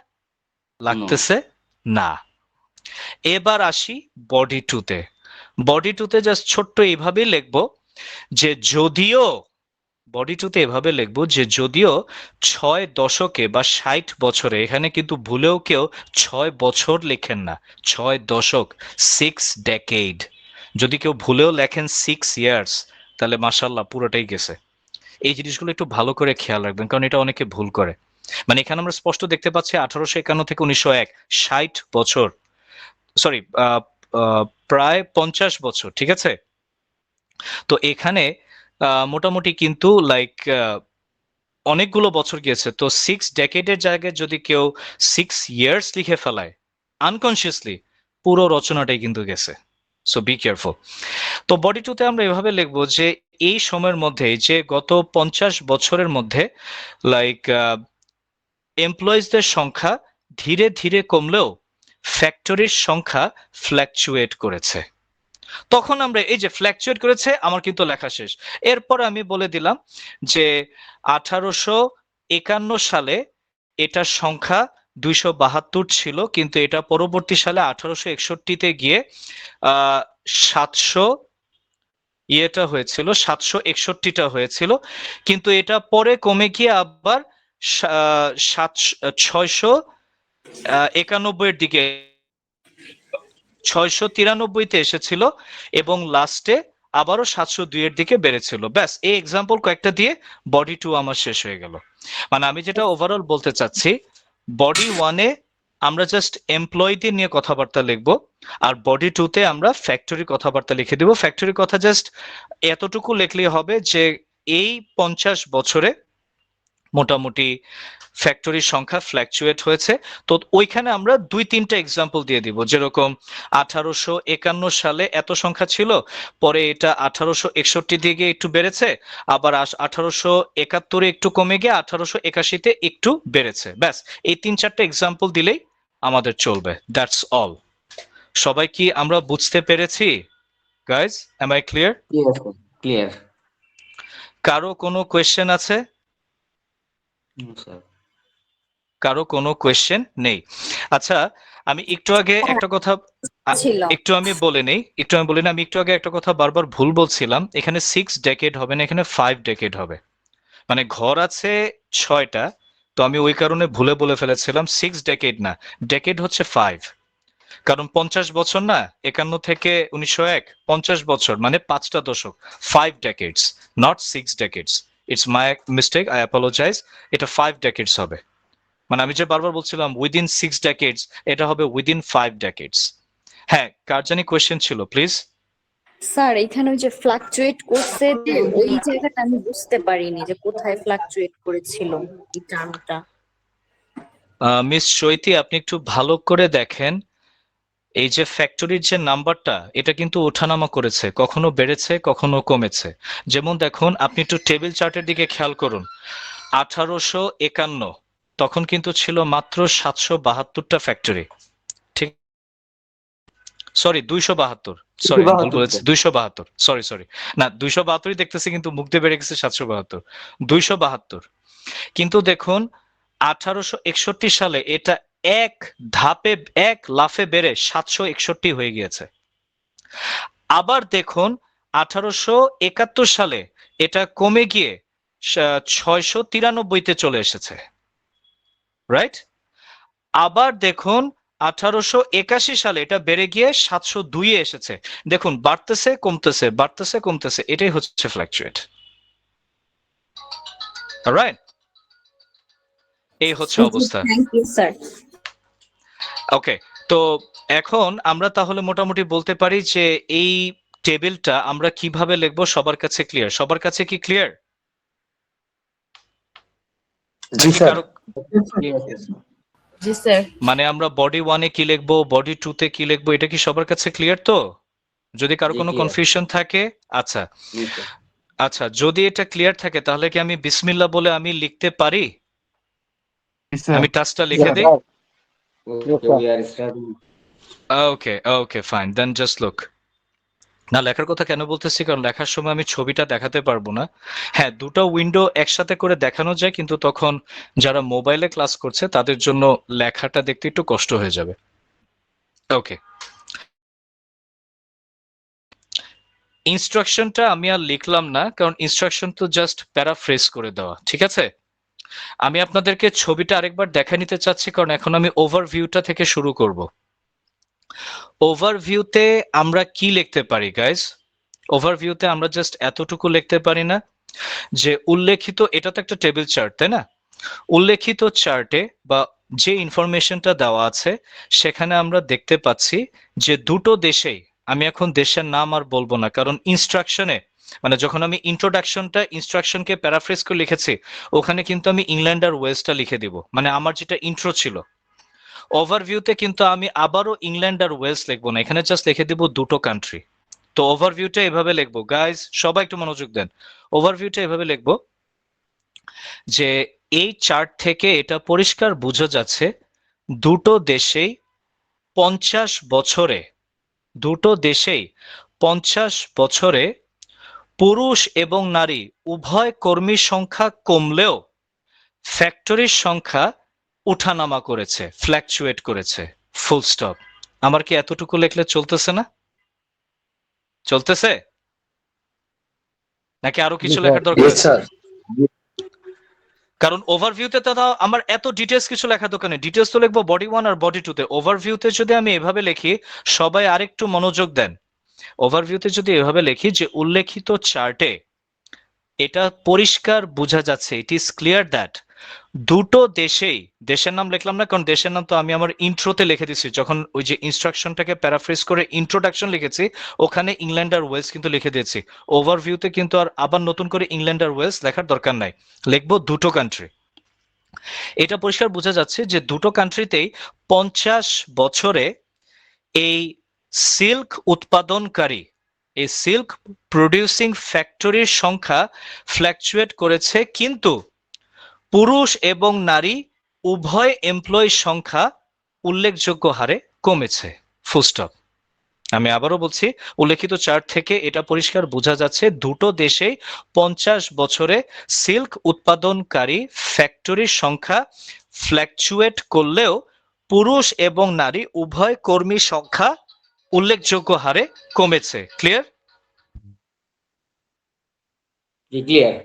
লাগতেছে না। এবার আসি বডি 2-তে। বডি 2-তে জাস্ট ছোট্ট এইভাবেই লিখবো যে যদিও, বডি 2-তে এভাবে লিখবো যে যদিও 6 দশকে বা 60 বছরে, এখানে কিন্তু ভুলেও কেউ 6 বছর লেখেন না, 6 দশক, 6 ডেকেড। যদি কেউ ভুলেও লেখেন 6 ইয়ার্স, তাহলে মাশাল্লাহ পুরোটাই গেছে। এই জিনিসগুলো একটু ভালো করে খেয়াল রাখবেন, কারণ এটা অনেকে ভুল করে। মানে এখানে আমরা স্পষ্ট দেখতে পাচ্ছি 1851 থেকে 1901, 60 বছর, সরি প্রায় 50 বছর, ঠিক আছে? তো এখানে মোটামুটি কিন্তু লাইক অনেকগুলো বছর গিয়েছে। তো 6 ডেকেডের জায়গায় যদি কেউ 6 ইয়ার্স লিখে ফেলায় আনকনসিয়াসলি, পুরো রচনাটাই কিন্তু গেছে। So be careful. তো বডি 2-তে আমরা এভাবে লিখবো যে এই সময়ের মধ্যে, যে গত 50 বছরের মধ্যে লাইক এমপ্লয়িজদের সংখ্যা ধীরে ধীরে কমলেও ফ্যাক্টরির সংখ্যা ফ্ল্যাকচুয়েট করেছে। তখন আমরা এই যে ফ্ল্যাকচুয়েট করেছে, আমার কিন্তু লেখা শেষ। এরপর আমি বলে দিলাম যে 1851 সালে এটার সংখ্যা 272 ছিল, কিন্তু এটা পরবর্তী সালে 1861-তে গিয়ে 700 ইয়েটা হয়েছিল, 761টা হয়েছিল, কিন্তু এটা পরে কমে গিয়ে আবার 691 এর দিকে, 693-তে এসেছিল, এবং লাস্টে আবারও 702 এর দিকে বেড়েছিল। ব্যাস, এই এক্সাম্পল কয়েকটা দিয়ে বডি 2 আমার শেষ হয়ে গেল। মানে আমি যেটা ওভারঅল বলতে চাচ্ছি, বডি 1-এ আমরা জাস্ট এমপ্লয়ীদের নিয়ে কথাবার্তা লিখবো, আর বডি 2-তে আমরা ফ্যাক্টরি কথাবার্তা লিখে দিব। ফ্যাক্টরির কথা জাস্ট এতটুকু লিখলেই হবে যে এই 50 বছরে মোটামুটি ফ্যাক্টরির সংখ্যা ফ্ল্যাকচুয়েট হয়েছে। তো ওইখানে আমরা 2-3টা এক্সাম্পল দিয়ে দিব, যেরকম 1851 সালে এত সংখ্যা ছিল, পরে এটা 1861 দিয়ে গিয়ে একটু বেড়েছে, আবার 1871-এ একটু কমে গিয়ে 1881-তে একটু বেড়েছে। ব্যাস, এই 3-4টা এক্সাম্পল দিলেই আমাদের চলবে। That's all. সবাই কি আমরা বুঝতে পেরেছি guys? Am I clear? Clear কারো কোনো কোয়েশ্চেন আছে? স্যার। কারো কোনো কোয়েশ্চেন নেই? আচ্ছা, আমি একটু আগে একটা কথা ছিল একটু আমি বলে নেই, আমি একটু আগে একটা কথা বারবার ভুল বলছিলাম। এখানে 6 ডেকেড হবে না, এখানে 5 ডেকেড হবে। মানে ঘর আছে 6টা, তো আমি ওই কারণে ভুলে বলে ফেলেছিলাম 6 ডেকেড না, ডেকেড হচ্ছে 5। কারণ 50 বছর না, 51 থেকে 1901, 50 বছর মানে 5টা দশক, 5 decades, not 6 decades. It's my mistake, I apologise. এটা 5 ডেকেডস হবে। মানে আমি যে বারবার বলছিলাম উইদিন 6 ডেকেডস, এটা হবে উইদিন 5 ডেকেডস। হ্যাঁ, কার জানি কোয়েশ্চেন ছিল প্লিজ। স্যার এখানে ওই যে ফ্লাকচুয়েট করছে যে ওই জায়গাটা আমি বুঝতে পারিনি যে কোথায় ফ্লাকচুয়েট করেছিল এই টার্মটা। মিস চৈতি, আপনি একটু ভালো করে দেখেন, এই যে ফ্যাক্টরির যে নাম্বারটা, এটা কিন্তু ওঠানামা করেছে, কখনো বেড়েছে কখনো কমেছে। যেমন দেখুন, আপনি একটু টেবিল চার্টের দিকে খেয়াল করুন। 1851 তখন কিন্তু ছিল মাত্র 772টা ফ্যাক্টরি, ঠিক? সরি, 272, সরি আমি ভুল বলেছি, 272, সরি সরি, না 272ই দেখতেছি কিন্তু মুখ দিয়ে বেড়ে গেছে 772, 272। কিন্তু দেখুন 1861 সালে এটা এক ধাপে, এক লাফে বেড়ে 761 হয়ে গিয়েছে। আবার দেখুন 1871 সালে এটা কমে গিয়ে 693-তে চলে এসেছে, রাইট? আবার দেখুন 1881 সালে এটা বেড়ে গিয়ে 702-এ এসেছে। দেখুন বাড়তেছে কমতেছে, বাড়তেছে কমতেছে, এটাই হচ্ছে ফ্ল্যাকচুয়েট, রাইট? এই হচ্ছে অবস্থা। Thank you sir. ওকে, তো এখন আমরা তাহলে মোটামুটি বলতে পারি যে এই টেবিলটা আমরা কিভাবে লিখবো সবার কাছে ক্লিয়ার? সবার কাছে কি ক্লিয়ার? জি নাকি স্যার। কারো, জি স্যার। মানে আমরা বডি 1-এ কি লিখবো, বডি 2-তে কি লিখবো, এটা কি সবার কাছে ক্লিয়ার তো? যদি কারো জি কোনো ক্লিয়ার। কনফিউশন থাকে, আচ্ছা জি স্যার। আচ্ছা, যদি এটা ক্লিয়ার থাকে তাহলে কি আমি বিসমিল্লাহ বলে আমি লিখতে পারি? আমি টাচটা লিখে দিই। Okay, we are starting. Okay okay fine, then just look. না, লেখার কথা কেন বলতেছি, কারণ লেখার সময় আমি ছবিটা দেখাতে পারবো না। হ্যাঁ, দুটো উইন্ডো একসাথে করে দেখানো যায়, কিন্তু তখন যারা মোবাইলে ক্লাস করছে তাদের জন্য লেখাটা দেখতে একটু কষ্ট হয়ে যাবে। ওকে, ইনস্ট্রাকশনটা আমি আর লিখলাম না, কারণ ইনস্ট্রাকশন তো জাস্ট প্যারাফ্রেজ করে দেওয়া, ঠিক আছে? আমি আপনাদেরকে ছবিটা আরেকবার দেখা নিতে চাচ্ছি, কারণ এখন আমি ওভারভিউটা থেকে শুরু করব। ওভারভিউতে আমরা কি লিখতে পারি গাইস? ওভারভিউতে আমরা জাস্ট এতটুকু লিখতে পারি না যে উল্লেখিত, এটা তো একটা টেবিল চার্ট, তাই না? উল্লেখিত চার্টে বা যে ইনফরমেশনটা দেওয়া আছে সেখানে আমরা দেখতে পাচ্ছি যে দুটো দেশেই, আমি এখন দেশের নাম আর বলবো না, কারণ ইনস্ট্রাকশনে, মানে যখন আমি ইনস্ট্রাকশনকে প্যারাফ্রেজ করে লিখেছি, ওখানে কিন্তু আমি ইংল্যান্ড আর ওয়েলসটা লিখে দিব, মানে আমার যেটা ইন্ট্রো ছিল। ওভারভিউতে কিন্তু আমি আবারও ইংল্যান্ড আর ওয়েলস লিখবো না, এখানে জাস্ট লিখে দিব দুটো কান্ট্রি। তো ওভারভিউটা এভাবে লিখবো গাইজ, সবাই একটু মনোযোগ দেন। ওভারভিউটা এভাবে লিখবো যে এই চার্ট থেকে এটা পরিষ্কার বোঝা যাচ্ছে দুটো দেশেই 50 বছরে, দুটো দেশেই 50 বছরে পুরুষ এবং নারী উভয় কর্মী সংখ্যা কমলেও ফ্যাক্টরির সংখ্যা উঠানামা করেছে, ফ্ল্যাকচুয়েট করেছে, ফুল স্টপ। আমার কি এতটুকু লিখলে চলতেছে না? চলতেছে নাকি আরো কিছু লেখার দরকার ইয়েস আছে? স্যার। কারণ ওভারভিউতে তো আমার এত ডিটেলস কিছু লেখা দরকার নেই, ডিটেলস তো লিখবো বডি 1 আর বডি 2-তে। ওভারভিউতে যদি আমি এভাবে লিখি, সবাই আরেকটু মনোযোগ দেন। ওভারভিউতে যদি এভাবে লিখি যে উল্লেখিত চার্টে এটা পরিষ্কার বোঝা যাচ্ছে, ইট ইজ ক্লিয়ার দ্যাট দুটো দেশেই, দেশের নাম লিখলাম না কারণ দেশের নাম তো আমি আমার ইন্ট্রোতে লিখে দিচ্ছি, যখন ওই যে ইনস্ট্রাকশনটাকে প্যারাফ্রেজ করে ইন্ট্রোডাকশন লিখেছি ওখানে ইংল্যান্ড আর ওয়েলস কিন্তু লিখে দিয়েছি। ওভারভিউতে কিন্তু আর আবার নতুন করে ইংল্যান্ড আর ওয়েলস লেখার দরকার নাই, লিখবো দুটো কান্ট্রি। এটা পরিষ্কার বোঝা যাচ্ছে যে দুটো কান্ট্রিতেই 50 বছরে এই সিল্ক উৎপাদনকারী, এই সিল্ক প্রডিউসিং ফ্যাক্টরির সংখ্যা ফ্ল্যাকচুয়েট করেছে, কিন্তু পুরুষ এবং নারী উভয় এমপ্লয়ি সংখ্যা উল্লেখযোগ্য হারে কমেছে, ফুল স্টপ। আমি আবারও বলছি, উল্লেখিত চার্ট থেকে এটা পরিষ্কার বোঝা যাচ্ছে দুটো দেশেই 50 বছরে সিল্ক উৎপাদনকারী ফ্যাক্টরির সংখ্যা ফ্ল্যাকচুয়েট করলেও পুরুষ এবং নারী উভয় কর্মী সংখ্যা উল্লেখযোগ্য হারে কমেছে। Clear? G clear.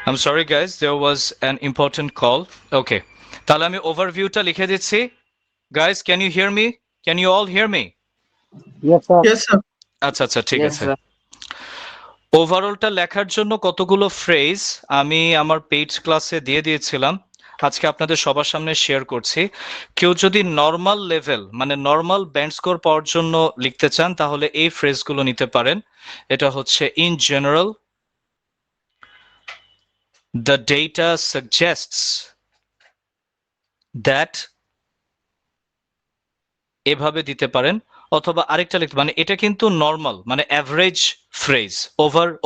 I'm sorry guys, there was an important call. Okay, তাহলে আমি ওভারভিউটা লিখে দিচ্ছি। Guys, can you hear me? Can you all hear me? Yes, sir. Yes, sir. আচ্ছা ঠিক Yes, আছে। sir. ওভারঅলটা লেখার জন্য কতগুলো ফ্রেজ আমি আমার পেইড ক্লাসে দিয়ে দিয়েছিলাম, আজকে আপনাদের সবার সামনে শেয়ার করছি। কেউ যদি নর্মাল লেভেল মানে নর্মাল ব্যান্ড স্কোর পাওয়ার জন্য লিখতে চান তাহলে এই ফ্রেজগুলো নিতে পারেন। এটা হচ্ছে in general the data suggests that, এভাবে দিতে পারেন। অথবা আরেকটা লিখতে মানে এটা কিন্তু নর্মাল মানে অ্যাভারেজ ফ্রেজ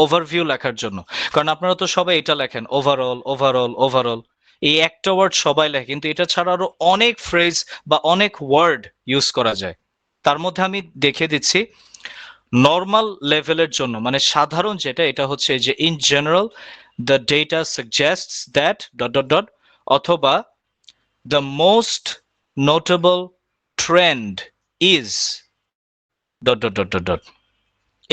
ওভারভিউ লেখার জন্য, কারণ আপনারা তো সবাই এটা লেখেন ওভারঅল এই একটা ওয়ার্ড সবাই লেখে, কিন্তু এটা ছাড়া আরো অনেক ফ্রেজ বা অনেক ওয়ার্ড ইউজ করা যায়। তার মধ্যে আমি দেখে দিচ্ছি নর্মাল লেভেলের জন্য মানে সাধারণ যেটা, এটা হচ্ছে যে in general the data suggests that ... অথবা the most notable trend is ...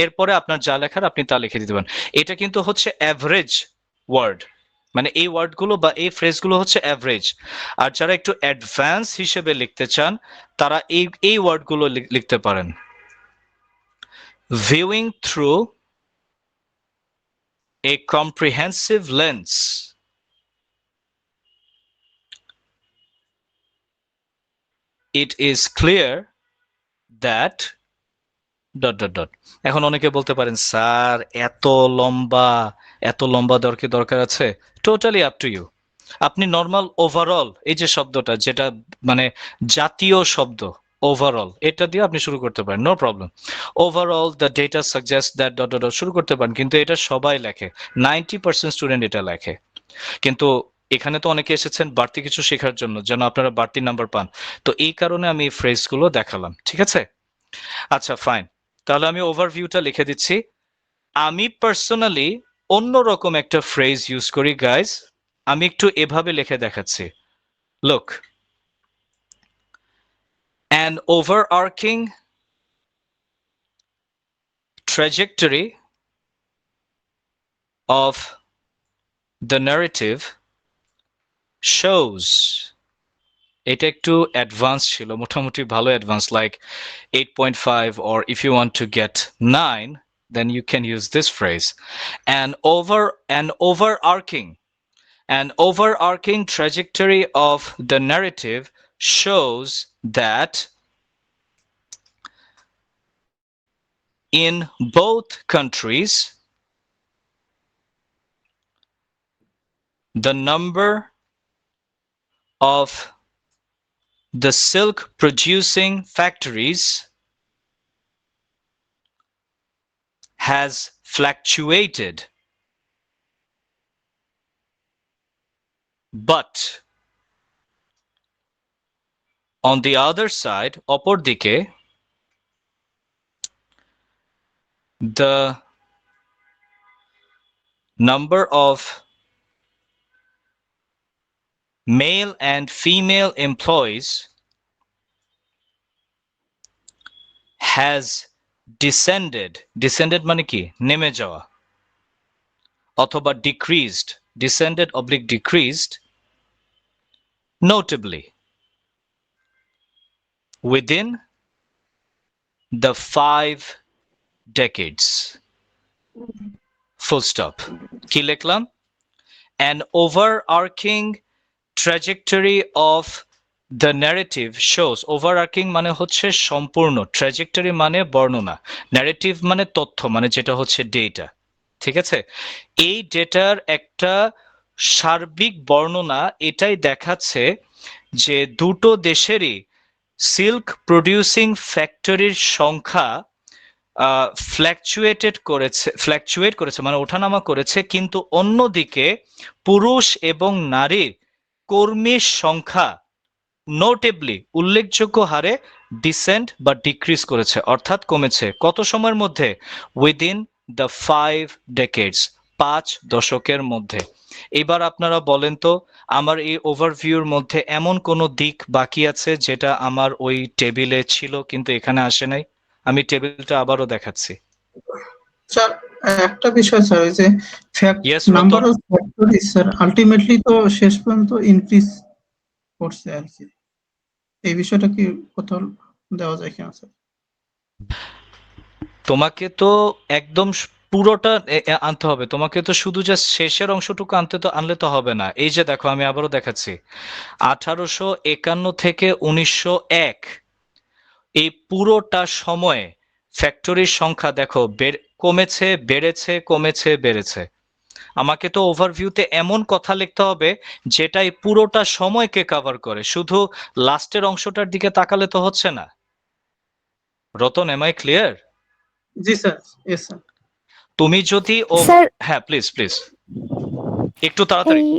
এরপরে আপনার যা লেখার আপনি তা লিখে দিতে পারেন। এটা কিন্তু হচ্ছে অ্যাভারেজ ওয়ার্ড, মানে এই ওয়ার্ডগুলো বা এই ফ্রেজগুলো হচ্ছে অ্যাভারেজ। আর যারা একটু অ্যাডভান্স হিসেবে লিখতে চান তারা এই ওয়ার্ডগুলো লিখতে পারেন। Viewing through a comprehensive lens, it is clear that ... এখন অনেকে বলতে পারেন স্যার এত লম্বা দরকার আছে। Totally up to you. আপনি নর্মাল ওভারঅল এই যে শব্দটা যেটা মানে জাতীয় শব্দ ওভারঅল, এটা দিয়ে আপনি শুরু করতে পারেন, no problem. Overall the data suggest that ... শুরু করতে পারেন, কিন্তু এটা সবাই লেখে, 90% স্টুডেন্ট এটা লেখে। কিন্তু এখানে তো অনেকে এসেছেন বাড়তি কিছু শেখার জন্য, যেন আপনারা বাড়তি নাম্বার পান, তো এই কারণে আমি এই ফ্রেজগুলো দেখালাম, ঠিক আছে? আচ্ছা ফাইন, তাহলে আমি ওভারভিউটা লিখে দিচ্ছি। আমি পার্সোনালি অন্যরকম একটা ফ্রেজ ইউজ করি গাইজ, আমি একটু এভাবে লিখে দেখাচ্ছি। Look, an overarching trajectory of the narrative shows, এটা একটু অ্যাডভান্স ছিল, মোটামুটি ভালো advance, like 8.5, or if you want to get 9 then you can use this phrase. An overarching trajectory of the narrative shows that in both countries the number of the silk producing factories has fluctuated, but on the other side, opor dike, the number of male and female employees has descended মানে কি নেমে যাওয়া, অথবা decreased notably within the 5 decades. Full stop. কি লিখলাম? An overarching trajectory of the narrative shows, overarching মানে হচ্ছে সম্পূর্ণ, trajectory মানে বর্ণনা, narrative মানে তথ্য মানে যেটা হচ্ছে ডেটা, ঠিক আছে? এই ডেটার একটা সার্বিক বর্ণনা এটাই দেখাচ্ছে যে দুটো দেশেরই সিল্ক প্রডিউসিং ফ্যাক্টরির সংখ্যা ফ্ল্যাকচুয়েট করেছে মানে ওঠানামা করেছে, কিন্তু অন্যদিকে পুরুষ এবং নারীর কর্মীর সংখ্যা নোটেবলি উল্লেখযোগ্য হারে ডিসেন্ট বা ডিক্রিজ করেছে, অর্থাৎ কমেছে। কত সময়ের মধ্যে? উইদিন দ্য 5 ডেকেডস, 5 দশকের মধ্যে। এবার আপনারা বলেন তো আমার এই ওভারভিউর মধ্যে এমন কোনো দিক বাকি আছে যেটা আমার ওই টেবিলে ছিল কিন্তু এখানে আসে নাই? আমি টেবিলটা আবারও দেখাচ্ছি। স্যার একটা বিষয় স্যার, ওই যে yes number Ratan? Of factory sir ultimately তো শেষ পর্যন্ত ইনক্রিজ করছে আর কি, এই বিষয়টা কি কোথাও দেওয়া যায় কিনা স্যার? তোমাকে তো একদম পুরোটা আনতে হবে, তোমাকে তো শুধু জাস্ট শেষের অংশটুকু আনলে তো হবে না। এই যে দেখো, আমি আবারও দেখাচ্ছি, 1851 থেকে 1901 এই পুরোটা সময়ে ফ্যাক্টরির সংখ্যা দেখো কমেছে, বেড়েছে, কমেছে, বেড়েছে। আমাকে তো ওভারভিউতে এমন কথা লিখতে হবে যেটা এই পুরোটা সময়কে কভার করে, শুধু লাস্টের অংশটার দিকে তাকালে তো হচ্ছে না। Ratan, am I clear? জি স্যার, ইয়েস স্যার। তুমি যদি স্যার হ্যাঁ প্লিজ প্লিজ একটু তাড়াতাড়ি। এই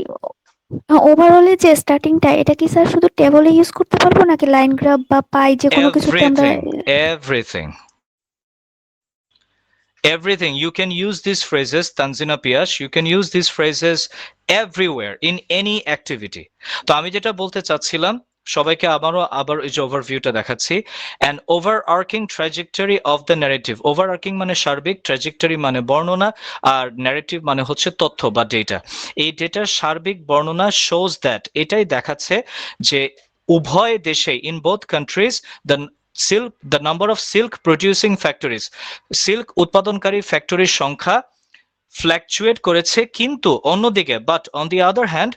ওভারঅলে যে স্টার্টিংটা, এটা কি স্যার শুধু টেবলে ইউজ করতে পারবো নাকি লাইন গ্রাফ বা পাই যে কোনো কিছুতে আমরা? Everything. Everything. You can use these phrases, Tanzina Piyash, you can use these phrases everywhere in any activity. তো আমি যেটা বলতে চাচ্ছিলাম, সবাইকে আবার এই যে ওভারভিউটা দেখাচ্ছি। an overarching trajectory of the narrative. overarching মানে সার্বিক, trajectory মানে বর্ণনা, আর narrative মানে হচ্ছে তথ্য বা ডেটা। এই ডেটার সার্বিক বর্ণনা shows that, এটাই দেখাচ্ছে যে উভয় দেশে, in both countries, the number of silk producing factories, silk উৎপাদনকারী ফ্যাক্টরির সংখ্যা ফ্ল্যাকচুয়েট করেছে, কিন্তু অন্যদিকে but on the other hand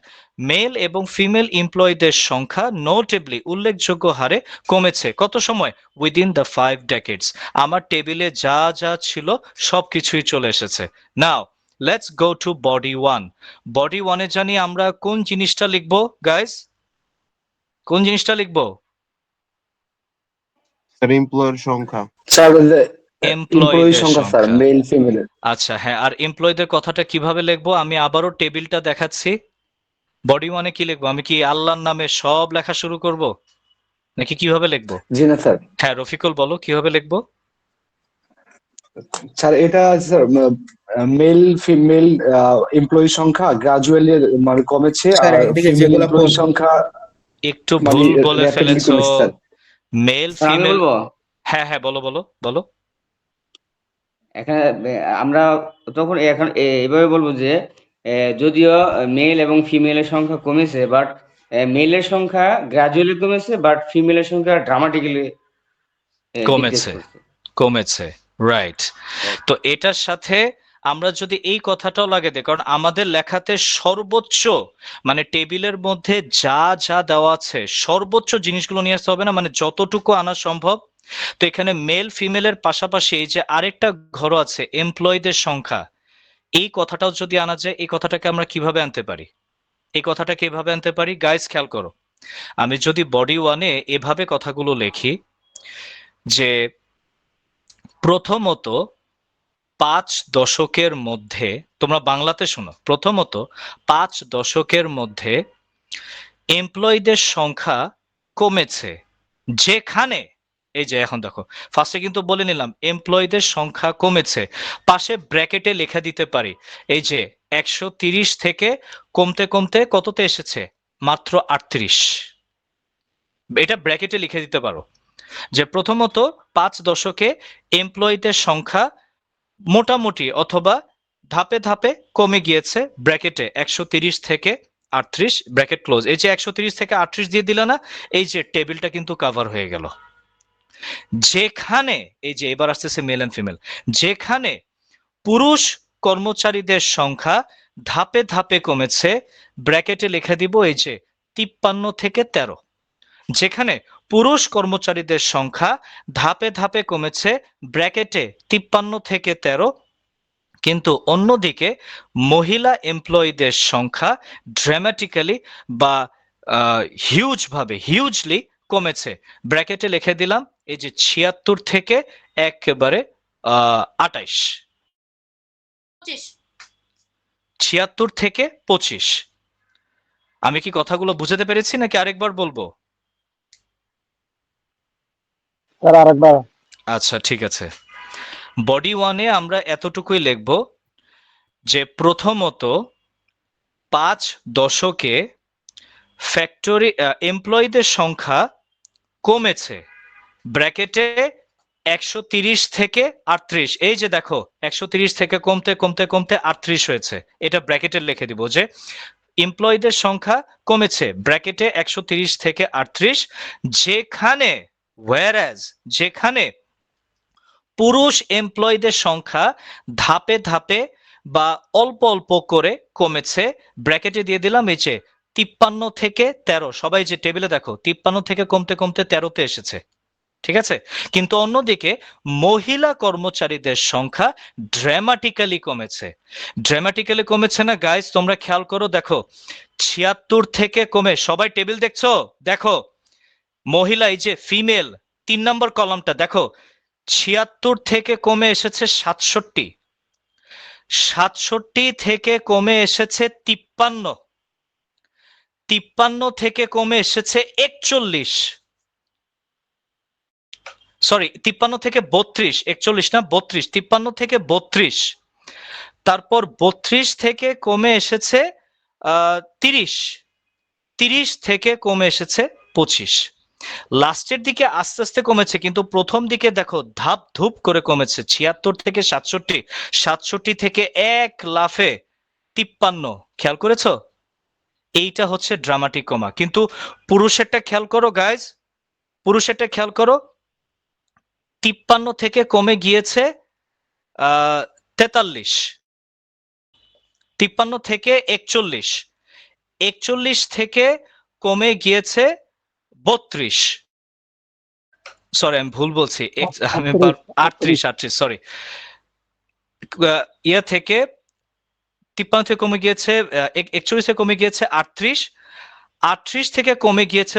male এবং ফিমেল এমপ্লয়ীদের সংখ্যা নোটেবলি, উল্লেখযোগ্য হারে কমেছে। কত সময়? Within the 5 decades। আমার টেবিলে যা যা ছিল সবকিছুই চলে এসেছে। Now let's go to body 1। Body 1-এ জানি আমরা কোন জিনিসটা লিখবো গাইস? কোন জিনিসটা লিখবো? স্যার এমপ্লয়ের সংখ্যা। স্যার এমপ্লয়ি এমপ্লয়ীদের সংখ্যা স্যার, সংখ্যা। Male female. আচ্ছা হ্যাঁ, আর এমপ্লয়ীদের কথাটা কিভাবে লিখবো? আমি আবারও টেবিলটা দেখাচ্ছি। বডি 1-এ কি লিখবো? আমি কি আল্লাহর নামে সব লেখা শুরু করব, নাকি কিভাবে লিখবো? জি না স্যার, হ্যাঁ রফিকুল বলো কিভাবে লিখবো? স্যার এটা স্যার মেল ফিমেল এমপ্লয়ি সংখ্যা গ্রাজুয়ালি মানে কমেছে, স্যার আর এদিকে ফিমেল যেগুলা এমপ্লয়ি সংখ্যা একটু মানে ভুল বলে র্যাপিডলি ফেলেছো। কমেছে স্যার। মেল স্যার আমি ফিমেল, বলবো, হ্যাঁ হ্যাঁ বলো বলো বলো। এখানে আমরা তখন এখন এভাবে বলবো যে যদিও মেল এবং ফিমেলের সংখ্যা কমেছে, বাট মেলের সংখ্যা গ্রাজুয়ালি কমেছে, বাট ফিমেলের সংখ্যা ড্রামাটিক্যালি ডিক্রিজ কমেছে, করছে। কমেছে, রাইট। Right. তো এটার সাথে আমরা যদি এই কথাটাও লাগে দিই, কারণ আমাদের লেখাতে সর্বোচ্চ মানে টেবিলের মধ্যে যা যা দেওয়া আছে সর্বোচ্চ জিনিসগুলো নিয়ে আসতে হবে না, মানে যতটুকু আনা সম্ভব। তো এখানে মেল ফিমেলের পাশাপাশি এই যে আরেকটা ঘর আছে এমপ্লয়ীদের সংখ্যা, এই কথাটাও যদি আনা যায়, এই কথাটাকে আমরা কিভাবে আনতে পারি? এই কথাটাকে এভাবে আনতে পারি গাইস, খেয়াল করো। আমি যদি বডি 1-এ এভাবে কথাগুলো লিখি যে প্রথমত 5 দশকের মধ্যে, তোমরা বাংলাতে শোনো, প্রথমত 5 দশকের মধ্যে এমপ্লয়ীদের সংখ্যা কমেছে, যেখানে, এই যে এখন দেখো ফার্স্টে কিন্তু বলে নিলাম এমপ্লয়ীদের সংখ্যা কমেছে, পাশে ব্র্যাকেটে লেখা দিতে পারি এই যে 130 থেকে কমতে কমতে কততে এসেছে? মাত্র 38। এটা ব্র্যাকেটে লিখে দিতে পারো যে প্রথমত 5 দশকে এমপ্লয়ীদের সংখ্যা মোটামুটি অথবা ধাপে ধাপে কমে গিয়েছে, ব্র্যাকেটে 130 থেকে 38 ব্র্যাকেট ক্লোজ। এই যে 130 থেকে 38 দিয়ে দিল না, এই যে টেবিলটা কিন্তু কভার হয়ে গেল। যেখানে, এই যে এবার আসতেছে মেল এন্ড ফিমেল, যেখানে পুরুষ কর্মচারীদের সংখ্যা ধাপে ধাপে কমেছে, ব্র্যাকেটে লিখে দিব এই যে 53 থেকে 13। যেখানে পুরুষ কর্মচারীদের সংখ্যা ধাপে ধাপে কমেছে, ব্র্যাকেটে 53 থেকে 13, কিন্তু অন্যদিকে মহিলা এমপ্লয়ীদের সংখ্যা ড্রামাটিক্যালি বা হিউজলি কমেছে, ব্র্যাকেটে লিখে দিলাম এই যে 76 থেকে একেবারে 28, 76 থেকে 25। আমি কি কথাগুলো বুঝাতে পেরেছি নাকি আরেকবার বলবো? স্যার আরেকবার। আচ্ছা ঠিক আছে। বডি 1-এ আমরা এতটুকুই লিখব যে প্রথমত 5 দশকে ফ্যাক্টরি এমপ্লয়ীদের সংখ্যা কমেছে, ব্র্যাকেটে 130 থেকে 38, এই যে দেখো 130 থেকে কমতে কমতে কমতে 38 হয়েছে, এটা ব্র্যাকেটে লিখে দিব যে এমপ্লয়ীদের সংখ্যা কমেছে ব্র্যাকেটে 130 থেকে 38, যেখানে যেখানে পুরুষ এমপ্লয়ীদের সংখ্যা ধাপে ধাপে বা অল্প অল্প করে কমেছে, ব্র্যাকেটে দিয়ে দিলাম এই যে 53 থেকে 13, সবাই যে টেবিলে দেখো 53 থেকে কমতে কমতে 13তে এসেছে, ঠিক আছে। কিন্তু অন্যদিকে মহিলা কর্মচারীদের সংখ্যা ড্রামাটিক্যালি কমেছে না গাইস? তোমরা খেয়াল করো, দেখো 76 থেকে কমে, সবাই টেবিল দেখছো, দেখো মহিলা এই যে ফিমেল 3 নম্বর কলামটা দেখো 76 থেকে কমে এসেছে 67 থেকে কমে এসেছে 53 থেকে কমে এসেছে 41, সরি 53 থেকে 32, 41 না 32, 53 থেকে 32, তারপর 32 থেকে কমে এসেছে 30 থেকে কমে এসেছে 25, লাস্টের দিকে আস্তে আস্তে কমেছে, কিন্তু প্রথম দিকে দেখো ধাপ ধুপ করে কমেছে 76 থেকে 67 থেকে এক লাফে 53, খেয়াল করেছো? এইটা হচ্ছে ড্রামাটিক কমা। কিন্তু পুরুষেরটা খেয়াল করো গাইজ, পুরুষেরটা খেয়াল করো, 53 থেকে কমে গিয়েছে 43, 53 থেকে 41, 41 থেকে কমে গিয়েছে 32, সরি আমি ভুল বলছি, আমি 38, সরি, ইয়া থেকে 53 থেকে কমে গিয়েছে 41 থেকে কমে গিয়েছে 38 থেকে কমে গিয়েছে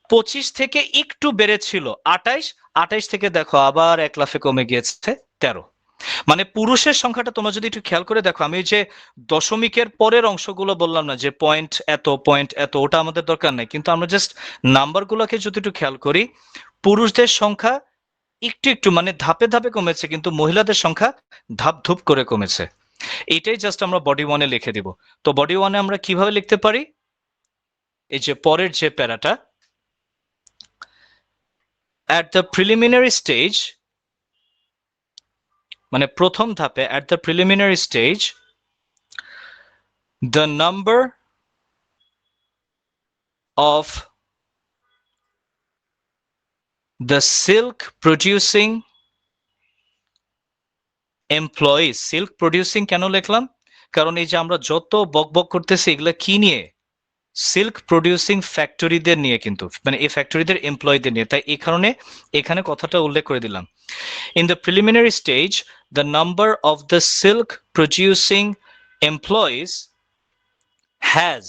25 থেকে একটু বেড়েছিল 28 থেকে দেখো আবার এক লাফে কমে গিয়েছে 13। মানে পুরুষের সংখ্যাটা তোমরা যদি একটু খেয়াল করে দেখো, আমি যে দশমিকের পরের অংশগুলো বললাম না যে পয়েন্ট এত, ওটা আমাদের দরকার নাই, কিন্তু আমরা জাস্ট নাম্বারগুলোকে যদি একটু খেয়াল করি, পুরুষদের সংখ্যা একটু মানে ধাপে ধাপে কমেছে, কিন্তু মহিলাদের সংখ্যা ধাপ ধুপ করে কমেছে। এটাই জাস্ট আমরা বডি 1-এ লিখে দিব। তো বডি 1-এ আমরা কিভাবে লিখতে পারি? এই যে পরের যে প্যারাটা, at the preliminary stage, মানে প্রথম ধাপে at the preliminary stage, the number of the silk producing employees, silk producing কেন লিখলাম? কারণ এই যে আমরা যত বকবক করতেছি এগুলা কি নিয়ে? সিল্ক প্রডিউসিং ফ্যাক্টরিদের নিয়ে, কিন্তু মানে এই ফ্যাক্টরিদের এমপ্লয়ীদের নিয়ে, তাই এই কারণে এখানে কথাটা উল্লেখ করে দিলাম। In the preliminary stage the number of the silk producing employees has,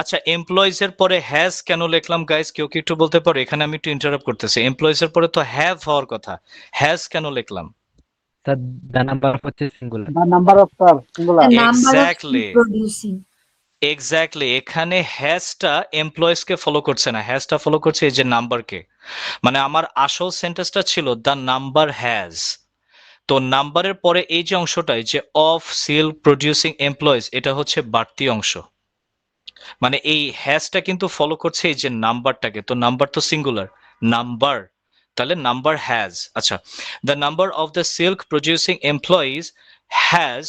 আচ্ছা এমপ্লয়িজ এর পরে হ্যাজ কেন লিখলাম গাইস? কেউ কি একটু বলতে পারো? এখানে আমি একটু ইন্টারাপ্ট করতেছি, এমপ্লয়িজ এর পরে তো হ্যাভ হওয়ার কথা, হ্যাজ কেন লিখলাম? the number হচ্ছে singular, The number of singular. The number of Exactly. producing. Exactly, এখানে হ্যাজটা এমপ্লয়িজ কে ফলো করছে না, হ্যাজটা ফলো করছে এই যে নাম্বারকে। মানে আমার আসল সেন্টেন্সটা ছিল দ্য নাম্বার হ্যাজ, তো নাম্বারের পরে এই যে অংশটা এই যে অফ সিল্ক প্রডিউসিং এমপ্লয়িজ, এটা হচ্ছে বাড়তি অংশ, মানে এই হ্যাজটা কিন্তু ফলো করছে এই যে নাম্বারটাকে, তো নাম্বার তো সিঙ্গুলার নাম্বার, তাহলে নাম্বার হ্যাজ। আচ্ছা, the number of the silk producing employees has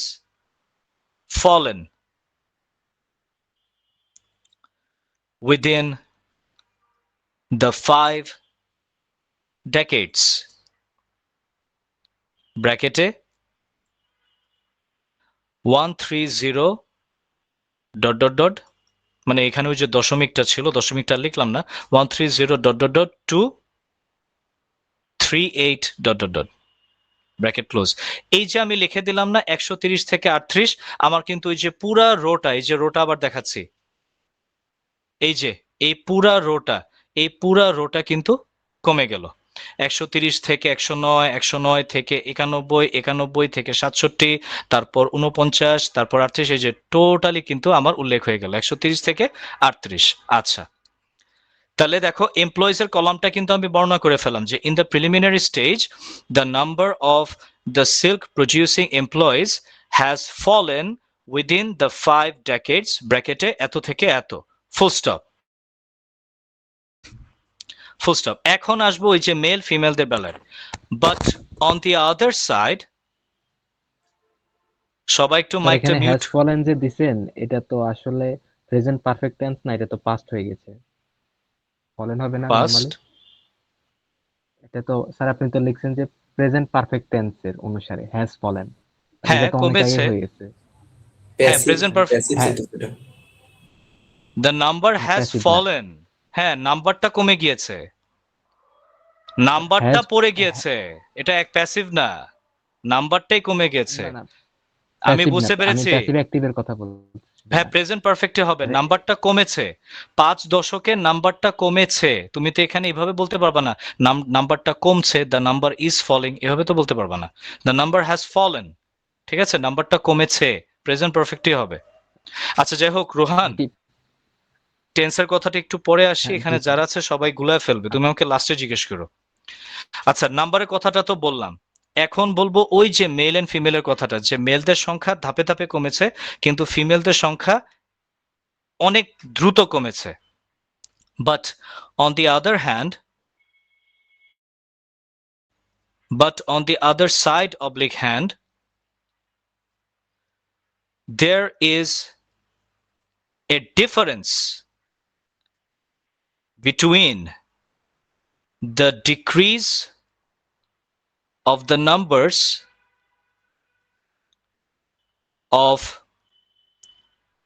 fallen within the 5 decades, ব্র্যাকেটে 130 ডট ডট ডট, মানে এখানে ওই যে দশমিকটা ছিল, দশমিকটা লিখলাম না, 130 dot dot dot 238 dot dot dot, bracket close. এই যে আমি লিখে দিলাম না 130 থেকে 38, আমার কিন্তু ওই যে পুরা রোটা, এই যে রোটা আবার দেখাচ্ছি, এই যে এই পুরা রোটা কিন্তু কমে গেল, 130 থেকে 109, 109 থেকে 91, 91 থেকে 67, তারপর 49, তারপর 38, এই যে টোটালি কিন্তু আমার উল্লেখ হয়ে গেল 130 থেকে 38। আচ্ছা, তাহলে দেখো এমপ্লয়িজ এর কলামটা কিন্তু আমি বর্ণনা করে ফেলাম যে in the preliminary stage the number of the silk producing employees has fallen within the 5 decades, ব্র্যাকেটে এত থেকে এত, ফুল স্টপ। Full stop. এখন আসবো ওই যে মেল ফিমেলদের বেলায়, but on the other side, সবাই একটু স্যার মাইকটা এখানে মিউট। হ্যাজ ফলেন যে দিছেন এটা তো আসলে প্রেজেন্ট পারফেক্ট টেন্স না, এটা তো পাস্ট হয়ে গেছে। ফলেন হবে না পাস্ট, নরমালি? এটা তো স্যার আপনি তো লিখছেন যে প্রেজেন্ট পারফেক্ট টেন্সের অনুসারে হ্যাজ ফলেন, হ্যাঁ এটা তো অনেক আগে কমেছে, হয়ে গেছে। হ্যাঁ প্যাসিভ প্রেজেন্ট পারফেক্ট, প্যাসিভ হ্যাঁ সেন্টেন্স এটা। দ্য নাম্বার হ্যাজ প্যাসিভ না, ফলেন, হ্যাঁ নাম্বারটা কমে গিয়েছে, নাম্বারটা হ্যাজ পড়ে গিয়েছে, এটা এক প্যাসিভ না, নাম্বারটাই কমে গেছে। না না আমি প্যাসিভ না, বুঝতে আমি পেরেছি। প্যাসিভ অ্যাক্টিভের কথা বলছি হ্যাঁ না। প্রেজেন্ট পারফেক্টে হবে, আরে নাম্বারটা কমেছে, 5 দশকে নাম্বারটা কমেছে, তুমি তো এখানে এভাবে বলতে পারবা না নাম্বারটা কমছে, দ্য নাম্বার ইজ ফলিং, এভাবে তো বলতে পারবা না, দ্য নাম্বার হ্যাজ ফলেন, ঠিক আছে, নাম্বারটা কমেছে, প্রেজেন্ট পারফেক্টই হবে। আচ্ছা যাই হোক রোহান, জি টেন্সের কথাটা একটু পরে আসি, হ্যাঁ, এখানে জি স্যার। যারা আছে সবাই গুলায় ফেলবে, তুমি আমাকে লাস্টে জিজ্ঞেস করো। আচ্ছা নাম্বারের কথাটা তো বললাম, এখন বলবো ওই যে মেল এন্ড ফিমেলের কথাটা, যে মেলদের সংখ্যা ধাপে ধাপে কমেছে কিন্তু ফিমেলদের সংখ্যা অনেক দ্রুত কমেছে। But on the other hand, but on the other side oblique hand, there is a difference between the decrease of the numbers of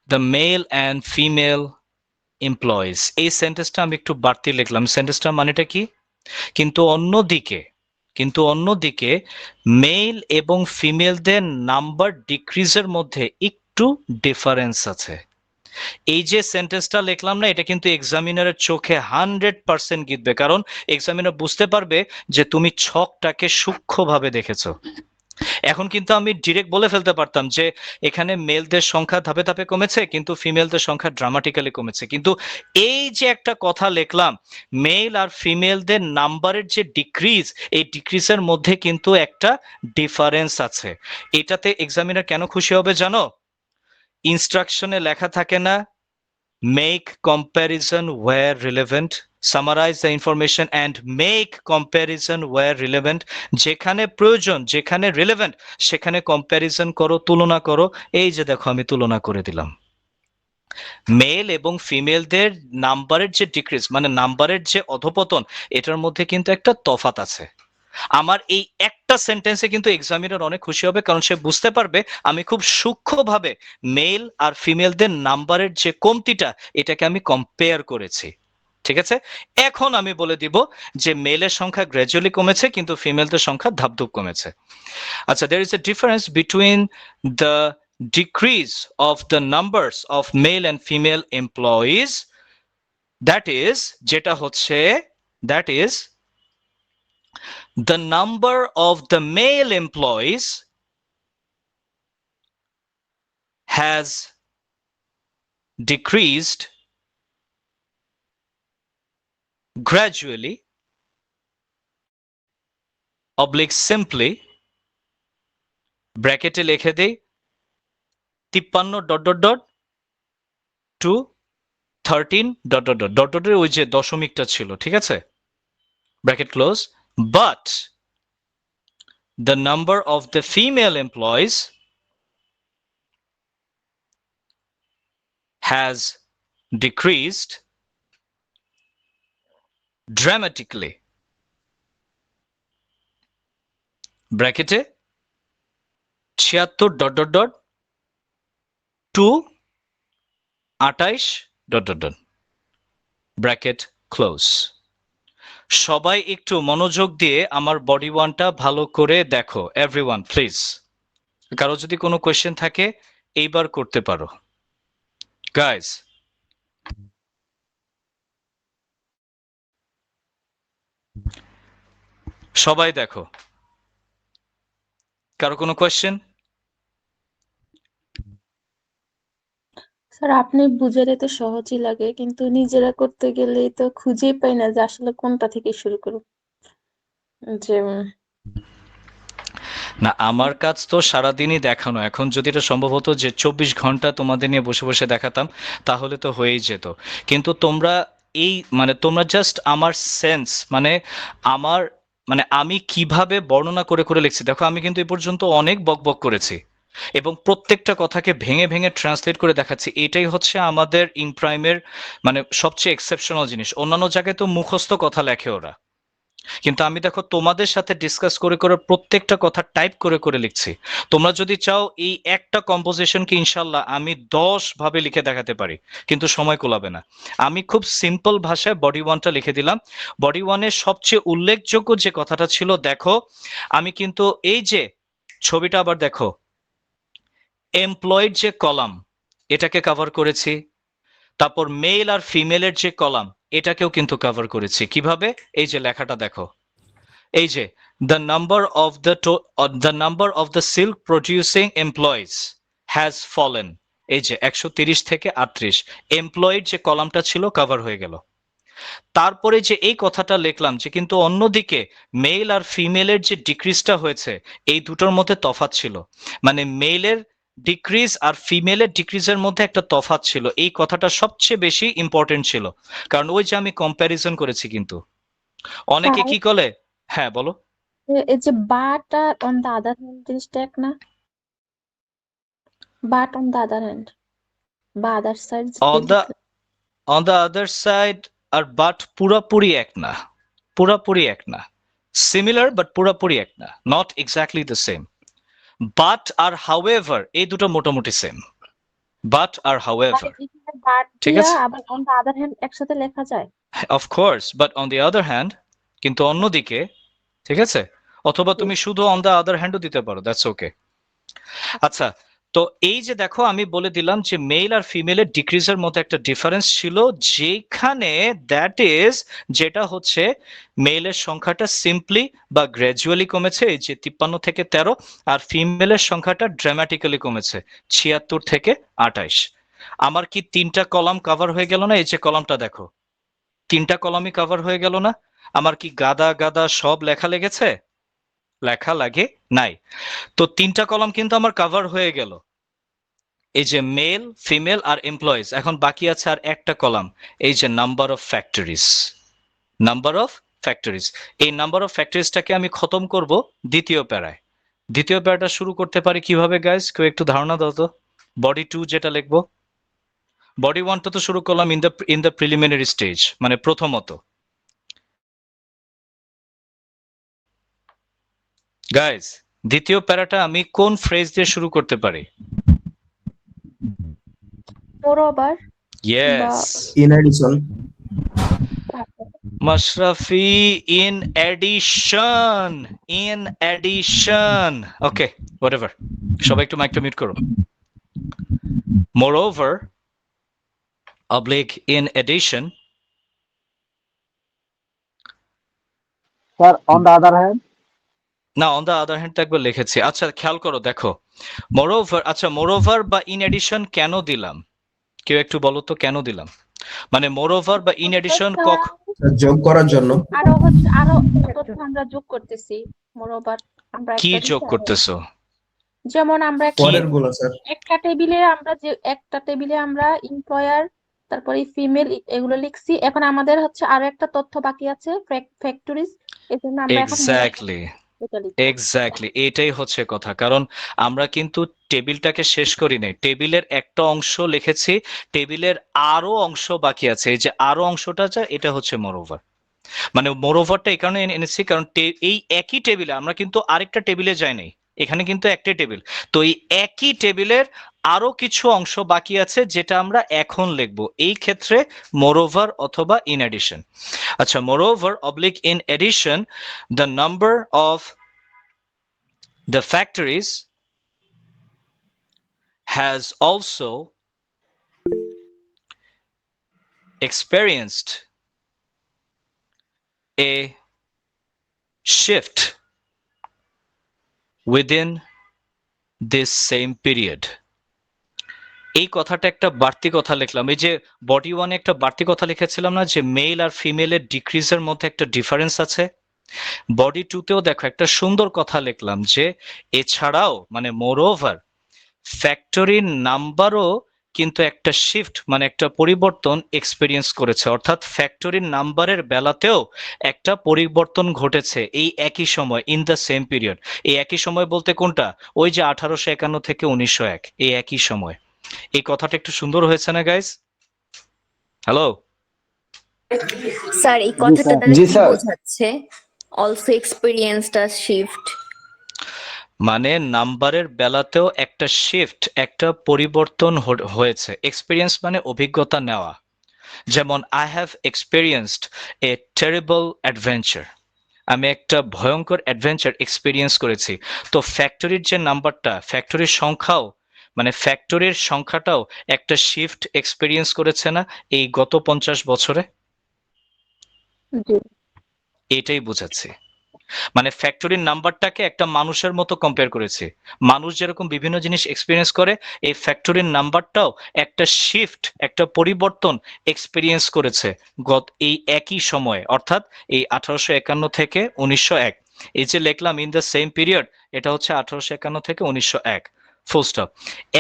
the male and female employees. এই সেন্টেন্সটা আমি একটু বাড়তি লিখলাম, সেন্টেন্সটা মানেটা কি, কিন্তু অন্যদিকে মেল এবং ফিমেলদের নাম্বার ডিক্রিজের মধ্যে একটু ডিফারেন্স আছে। এই যে সেন্টেন্সটা লিখলাম না, এটা কিন্তু এক্সামিনারের চোখে 100% গিতবে, কারণ এক্সামিনার বুঝতে পারবে যে তুমি ছকটাকে সূক্ষ্মভাবে দেখেছো। এখন কিন্তু আমি ডিরেক্ট বলে ফেলতে পারতাম যে এখানে মেলদের সংখ্যা ধাপে ধাপে কমেছে কিন্তু ফিমেলদের সংখ্যা ড্রামাটিক্যালি কমেছে, কিন্তু এই যে একটা কথা লিখলাম, মেল আর ফিমেলদের নাম্বারের যে ডিক্রিজ, এই ডিক্রিজের মধ্যে কিন্তু একটা ডিফারেন্স আছে। এটাতে এক্সামিনার কেন খুশি হবে জানো? ইনস্ট্রাকশনে লেখা থাকে না, make comparison where relevant, summarize the information and make comparison where relevant, যেখানে প্রয়োজন, যেখানে রিলেভেন্ট সেখানে কম্প্যারিজন করো, তুলনা করো। এই যে দেখো আমি তুলনা করে দিলাম, মেল এবং ফিমেলদের নাম্বারের যে ডিক্রিজ মানে নাম্বারের যে অধপতন, এটার মধ্যে কিন্তু একটা তফাৎ আছে। আমার এই একটা সেন্টেন্সে কিন্তু এক্সামিনার অনেক খুশি হবে, কারণ সে বুঝতে পারবে আমি খুব সূক্ষ্মভাবে মেল আর ফিমেলদের নাম্বারের যে কমতিটা এটাকে আমি কম্পেয়ার করেছি। ঠিক আছে, এখন আমি বলে দিব যে মেলের সংখ্যা গ্র্যাজুয়ালি কমেছে কিন্তু ফিমেলদের সংখ্যা ধাপধুপ কমেছে। আচ্ছা, there is a difference between the decrease of the numbers of male and female employees, that is যেটা হচ্ছে, that is the number of the male employees has decreased gradually oblique simply ব্র্যাকেটে লিখে দেই 53 ... to 13 ... ডটের ওই যে দশমিকটা ছিল, ঠিক আছে, bracket close, but the number of the female employees has decreased dramatically, ব্র্যাকেটে 76 ... to 28 ... ব্র্যাকেট ক্লোজ। সবাই একটু মনোযোগ দিয়ে আমার বডি ওয়ানটা ভালো করে দেখো, এভরিওয়ান প্লিজ। কারো যদি কোনো কোয়েশ্চেন থাকে এইবার করতে পারো গাইস। সবাই দেখো, কারো কোনো কোয়েশ্চেন? স্যার আপনি বুঝালে তো সহজই লাগে, কিন্তু নিজেরা করতে গেলেই তো খুঁজেই পাই না যে আসলে কোনটা থেকে শুরু করব। যে না, আমার কাজ তো সারাদিনই দেখানো। এখন যদি এটা সম্ভব হতো যে 24 ঘন্টা তোমাদের নিয়ে বসে বসে দেখাতাম তাহলে তো হয়েই যেত, কিন্তু তোমরা এই মানে তোমরা জাস্ট আমার সেন্স মানে আমার মানে আমি কিভাবে বর্ণনা করে করে লিখছি দেখো, আমি কিন্তু এ পর্যন্ত অনেক বকবক করেছি এবং প্রত্যেকটা কথাকে ভেঙে ভেঙে ট্রান্সলেট করে দেখাচ্ছি। এটাই হচ্ছে আমাদের ইনপ্রাইমের মানে সবচেয়ে এক্সেপশনাল জিনিস। অন্যান্য জায়গায় তো মুখস্থ কথা লেখে ওরা, কিন্তু আমি দেখো তোমাদের সাথে ডিসকাস করে করে প্রত্যেকটা কথা টাইপ করে করে লিখছি। তোমরা যদি চাও এই একটা কম্পোজিশনকে ইনশাল্লাহ আমি 10 ভাবে লিখে দেখাতে পারি, কিন্তু সময় কোলাবে না। আমি খুব সিম্পল ভাষায় বডি ওয়ানটা লিখে দিলাম। বডি ওয়ানের সবচেয়ে উল্লেখযোগ্য যে কথাটা ছিল, দেখো আমি কিন্তু এই যে ছবিটা আবার দেখো, এমপ্লয়েড যে কলাম এটাকে কভার করেছি, তারপর মেল আর ফিমেলের যে কলাম এটাকেও কিন্তু কভার করেছি। কিভাবে? এই যে লেখাটা দেখো, এই যে the number of the silk producing employees has fallen, এই যে 130 থেকে 38 এমপ্লয়েড যে কলামটা ছিল কভার হয়ে গেল। তারপরে যে এই কথাটা লিখলাম যে কিন্তু অন্যদিকে মেল আর ফিমেলের যে ডিক্রিজটা হয়েছে এই দুটোর মধ্যে তফাৎ ছিল, মানে মেলের ডিক্রিজ আর ফিমেলের ডিক্রিজের মধ্যে একটা তফাৎ ছিল। এই কথাটা সবচেয়ে বেশি ইম্পর্টেন্ট ছিল, কারণ ওই যে আমি কম্প্যারিজন করেছি। কিন্তু অনেকে কি করে, হ্যাঁ বলো। এই যে বাট আর অন দ্য আদার হ্যান্ড জিনিসটা এক না? But on the other hand বা other side on the other side আর বাট পুরাপুরি এক না, পুরাপুরি এক না, সিমিলার বাট পুরাপুরি এক না, not exactly the same. But আর হাউএভার এই দুটো মোটামুটি সেম, বাট আর হাউএভার, বাট ঠিক দিয়া আছে? আবার অন দ্য আদার হ্যান্ড একসাথে লেখা যায়? Of course, but on the other hand, কিন্তু অন্যদিকে, ঠিক আছে? অথবা তুমি শুধু অন দ্য আদার হ্যান্ডও দিতে পারো, দ্যাটস ওকে। আচ্ছা, তো এই যে দেখো আমি বলে দিলাম যে মেল আর ফিমেলের ডিক্রিজের মধ্যে একটা ডিফারেন্স ছিল, যেখানে দ্যাট ইজ যেটা হচ্ছে মেলের সংখ্যাটা সিম্পলি বা গ্র্যাজুয়ালি কমেছে, এই যে 53 থেকে 13, আর ফিমেলের সংখ্যাটা ড্রামাটিক্যালি কমেছে 76 থেকে 28। আমার কি 3টা কলাম কভার হয়ে গেল না? এই যে কলামটা দেখো, 3টা কলামই কভার হয়ে গেল না? আমার কি গাদা গাদা সব লেখা লেগেছে? লেখা লাগে নাই। তো 3টা কলাম কিন্তু আমার কভার হয়ে গেল, এই যে মেল ফিমেল আর এমপ্লয়িজ। এখন বাকি আছে আর একটা কলাম, এই যে number of factories. Number of factories, এই নাম্বার অফ ফ্যাক্টরিজটাকে আমি খতম করব দ্বিতীয় প্যারায়। দ্বিতীয় প্যারাটা শুরু করতে পারি কিভাবে গাইস? কেউ একটু ধারণা দাও তো। বডি 2 যেটা লিখবো, বডি 1টা তো শুরু করলাম ইন দ্য প্রিলিমিনারি স্টেজ, মানে প্রথমত। গাইস দ্বিতীয় প্যারাটা আমি কোন ফ্রেজ দিয়ে শুরু করতে পারি? মোরওভার বা yes, in addition. Mashrafe, in addition, in addition, okay, whatever, সবাই একটু মাইকটা মিউট করো। moreover oblique in addition, sir on the other hand. না on the other hand টা একবার লিখেছি। আচ্ছা খেয়াল করো দেখো, moreover, আচ্ছা moreover বা in addition কেন দিলাম? কেউ একটু বলো তো কেন দিলাম? মানে moreover বা in addition যোগ করার জন্য। আরো তথ্য আমরা যোগ করতেছি। মোরওভার আমরা কি একটা যোগ বিষয়, করতেছো? যেমন আমরা পরের গুলো স্যার। একটা টেবিলে আমরা এমপ্লয়ার তারপরে ফিমেল এগুলো লিখছি। এখন আমাদের হচ্ছে আরো একটা তথ্য বাকি আছে, ফ্যাক্টরিজ। এজন্য আমরা এখন এক্স্যাক্টলি, এটা লিখব। এক্স্যাক্টলি, এটাই হচ্ছে কথা। কারণ আমরা কিন্তু টেবিলটাকে শেষ করি নাই, টেবিলের একটা অংশ লিখেছি, টেবিলের আরো অংশ বাকি আছে। এই যে আরো অংশটা যা, এটা হচ্ছে মোরওভার। মানে মোরওভারটা এই কারণে এনেছি কারণ এই একই টেবিলে আমরা কিন্তু আরেকটা টেবিলে যাই নাই, এখানে কিন্তু একটাই টেবিল। তো এই একই টেবিলের আরো কিছু অংশ বাকি আছে যেটা আমরা এখন লিখবো, এই ক্ষেত্রে মোরওভার অথবা ইন এডিশন। আচ্ছা, moreover oblique in addition, the number of the factories has also experienced a shift within this same period. এই কথাটা একটা বাড়তি কথা লিখলাম। এই যে বডি ওয়ানে একটা বাড়তি কথা লিখেছিলাম না যে মেল আর ফিমেলের ডিক্রিজের মধ্যে একটা ডিফারেন্স আছে, বডি 2তেও দেখো একটা সুন্দর কথা লিখলাম যে এছাড়াও মানে মোরওভার ফ্যাক্টরির নাম্বারও কিন্তু একটা শিফট মানে একটা পরিবর্তন এক্সপেরিয়েন্স করেছে, অর্থাৎ ফ্যাক্টরির নাম্বারের বেলাতেও একটা পরিবর্তন ঘটেছে এই একই সময়, ইন দ্য সেম পিরিয়ড। এই একই সময় বলতে কোনটা? ওই যে 1851 থেকে 1901, এই একই সময়। এই কথাটা একটু সুন্দর হয়েছে না গাইস? হ্যালো, স্যার এই জি কথাটা স্যার। তাহলে জি কি স্যার। বোঝাচ্ছে? অলসো এক্সপিরিয়েন্সড আ শিফট। মানে নাম্বারের বেলাতেও একটা শিফট, একটা পরিবর্তন হয়েছে। এক্সপিরিয়েন্স মানে অভিজ্ঞতা নেওয়া। যেমন I have experienced a terrible adventure, আমি একটা ভয়ঙ্কর অ্যাডভেঞ্চার এক্সপিরিয়েন্স করেছি। তো ফ্যাক্টরির যে নাম্বারটা, ফ্যাক্টরির সংখ্যাও মানে ফ্যাক্টরির সংখ্যাটাও একটা শিফট এক্সপিরিয়েন্স করেছে না এই গত 50 বছরে? জি। এটাই বোঝাচ্ছে। মানে ফ্যাক্টরির নাম্বারটাকে একটা মানুষের মতো কম্পেয়ার করেছে। মানুষ যেরকম বিভিন্ন জিনিস এক্সপিরিয়েন্স করে, এই ফ্যাক্টরির নাম্বারটাও একটা শিফট, একটা পরিবর্তন এক্সপিরিয়েন্স করেছে এই একই সময়ে, অর্থাৎ এই 1851 থেকে 1901। এই যে লিখলাম ইন দ্য সেম পিরিয়ড, এটা হচ্ছে 1851 থেকে 1901, ফুল স্টপ।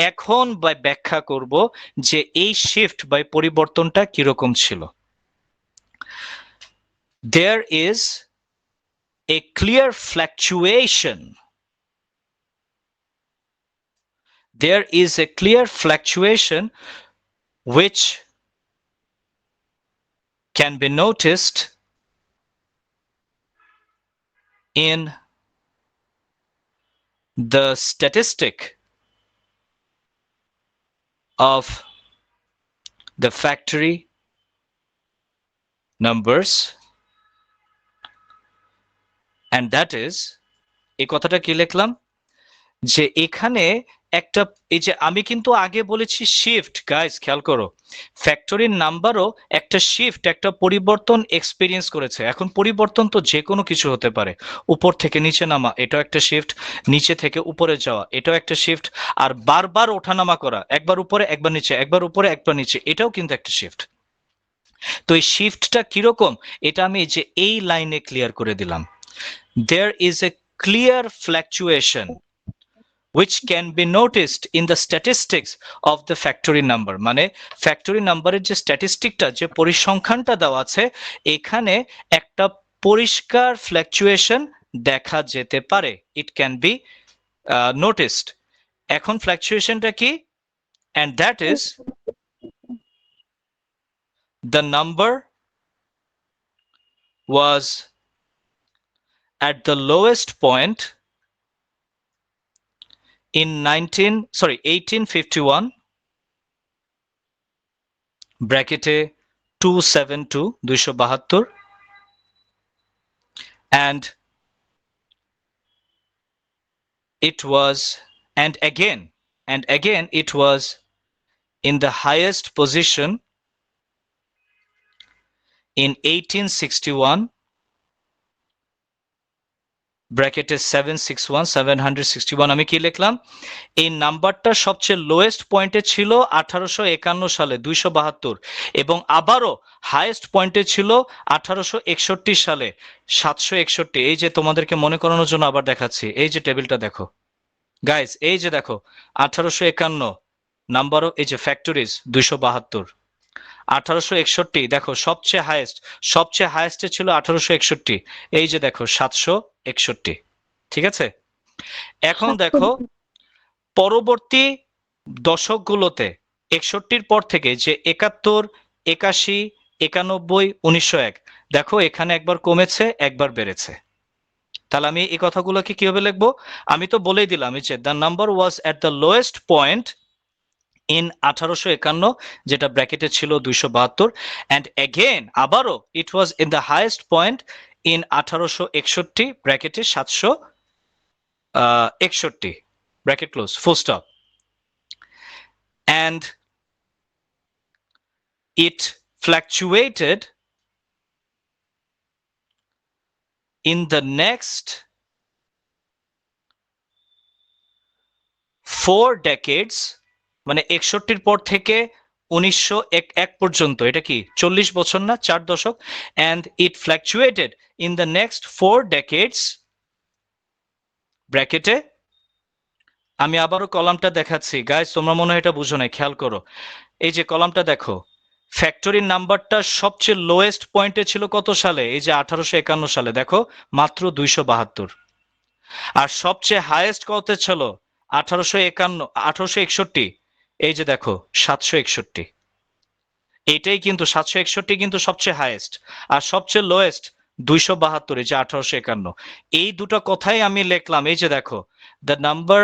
এখন ব্যাখ্যা করব যে এই শিফট বা পরিবর্তনটা কিরকম ছিল। There is a clear fluctuation. There is a clear fluctuation which can be noticed in the statistic of the factory numbers, and that is, এই কথাটা কি লিখলাম যে এখানে একটা, এই যে আমি কিন্তু আগে বলেছি শিফট, গাইস খেয়াল করো, ফ্যাক্টরির নাম্বারও একটা শিফট, একটা পরিবর্তন এক্সপিরিয়েন্স করেছে। এখন পরিবর্তন তো যে কোনো কিছু হতে পারে, উপর থেকে নিচে নামা এটাও একটা শিফট, নিচে থেকে উপরে যাওয়া এটাও একটা শিফট, আর বারবার ওঠানামা করা, একবার উপরে একবার নিচে, একবার উপরে একবার নিচে, এটাও কিন্তু একটা শিফট। তো এই শিফটটা কিরকম এটা আমি যে এই লাইনে ক্লিয়ার করে দিলাম। There is a clear fluctuation which can be noticed in the statistics of the factory number, মানে ফ্যাক্টরি নাম্বারের যে স্ট্যাটিস্টিকটা, যে পরিসংখ্যানটা দেওয়া আছে, এখানে একটা পরিষ্কার ফ্ল্যাকচুয়েশন দেখা যেতে পারে। It can be noticed. এখন ফ্ল্যাকচুয়েশনটা কি? and that is the number was at the lowest point in 1851 ব্র্যাকেটে 272 272, and it was and again it was in the highest position in 1861 ব্র্যাকেটে 761 আমি কি লিখলাম? এই নাম্বারটা সবচেয়ে লোয়েস্ট পয়েন্টে ছিল 1851 সালে 272, এবং আবারও হাইয়েস্ট পয়েন্টে ছিল 1861 সালে 761। এই যে তোমাদেরকে মনে করানোর জন্য আবার দেখাচ্ছি, এই যে টেবিলটা দেখো গাইস, এই যে দেখো 1851 নাম্বারও, এই যে ফ্যাক্টরিজ 272, 1861 দেখো সবচেয়ে হাইয়েস্টে ছিল 1861, এই যে দেখো 761, ঠিক আছে? এখন দেখো পরবর্তী দশকগুলোতে 61 পর থেকে যে 71, 81, 91, 1901, দেখো এখানে একবার কমেছে একবার বেড়েছে। তাহলে আমি এই কথাগুলোকে কিভাবে লিখবো? আমি তো বলেই দিলাম যে the number was at the lowest point in 1851, যেটা ব্র্যাকেটে ছিল 272, and again আবারও it was in the highest point in 1861 ব্র্যাকেটে 761 bracket close full stop, and it fluctuated in the next 4 decades, মানে 61 পর থেকে 1901 পর্যন্ত, এটা কি 40 বছর না, 4 দশক, and it fluctuated in the next 4 decades ব্র্যাকেটে আমি আবারও কলামটা দেখাচ্ছি গাইস, তোমরা মনে হয় এটা বুঝো নাই, খেয়াল করো। এই যে কলামটা দেখো, ফ্যাক্টরির নাম্বারটা সবচেয়ে লোয়েস্ট পয়েন্টে ছিল কত সালে? এই যে 1851 সালে, দেখো মাত্র 272। আর সবচেয়ে হাইয়েস্ট কত ছিল? 1861, এই যে দেখো 761। এটাই কিন্তু 761 কিন্তু সবচেয়ে হাইয়েস্ট, আর সবচেয়ে লোয়েস্ট 272, এই যে 1851। এই দুটো কথাই আমি লিখলাম। এই যে দেখো, the number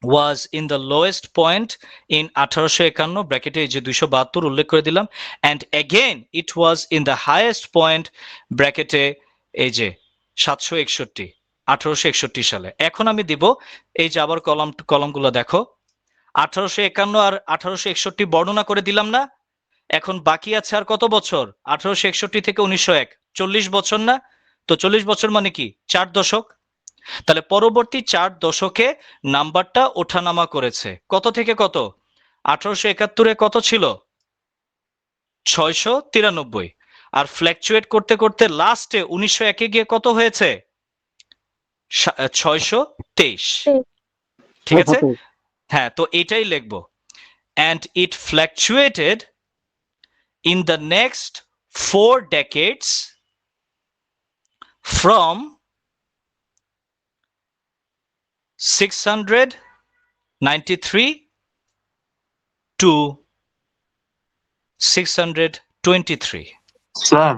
was in the lowest point in 1851 ব্র্যাকেটে এই যে 272 উল্লেখ করে দিলাম, and again it was in the highest point ব্র্যাকেটে এই যে 761, 1861 সালে। এখন আমি দিব এই যে আবার কলমগুলো দেখো, 1851 আর 1861 বর্ণনা করে দিলাম না? এখন বাকি আছে আর কত বছর? 1861 থেকে 1901, 40 বছর না? তো 40 বছর মানে কি 4 দশক। তাহলে পরবর্তী 4 দশকে নাম্বারটা ওঠানামা করেছে। কত থেকে কত? 1871 কত ছিল? 693। আর ফ্ল্যাকচুয়েট করতে করতে লাস্টে 1901 গিয়ে কত হয়েছে? 623। ঠিক আছে, হ্যাঁ, তো এটাই লিখবো। and it fluctuated in the next 4 decades from 693 to 623। Sir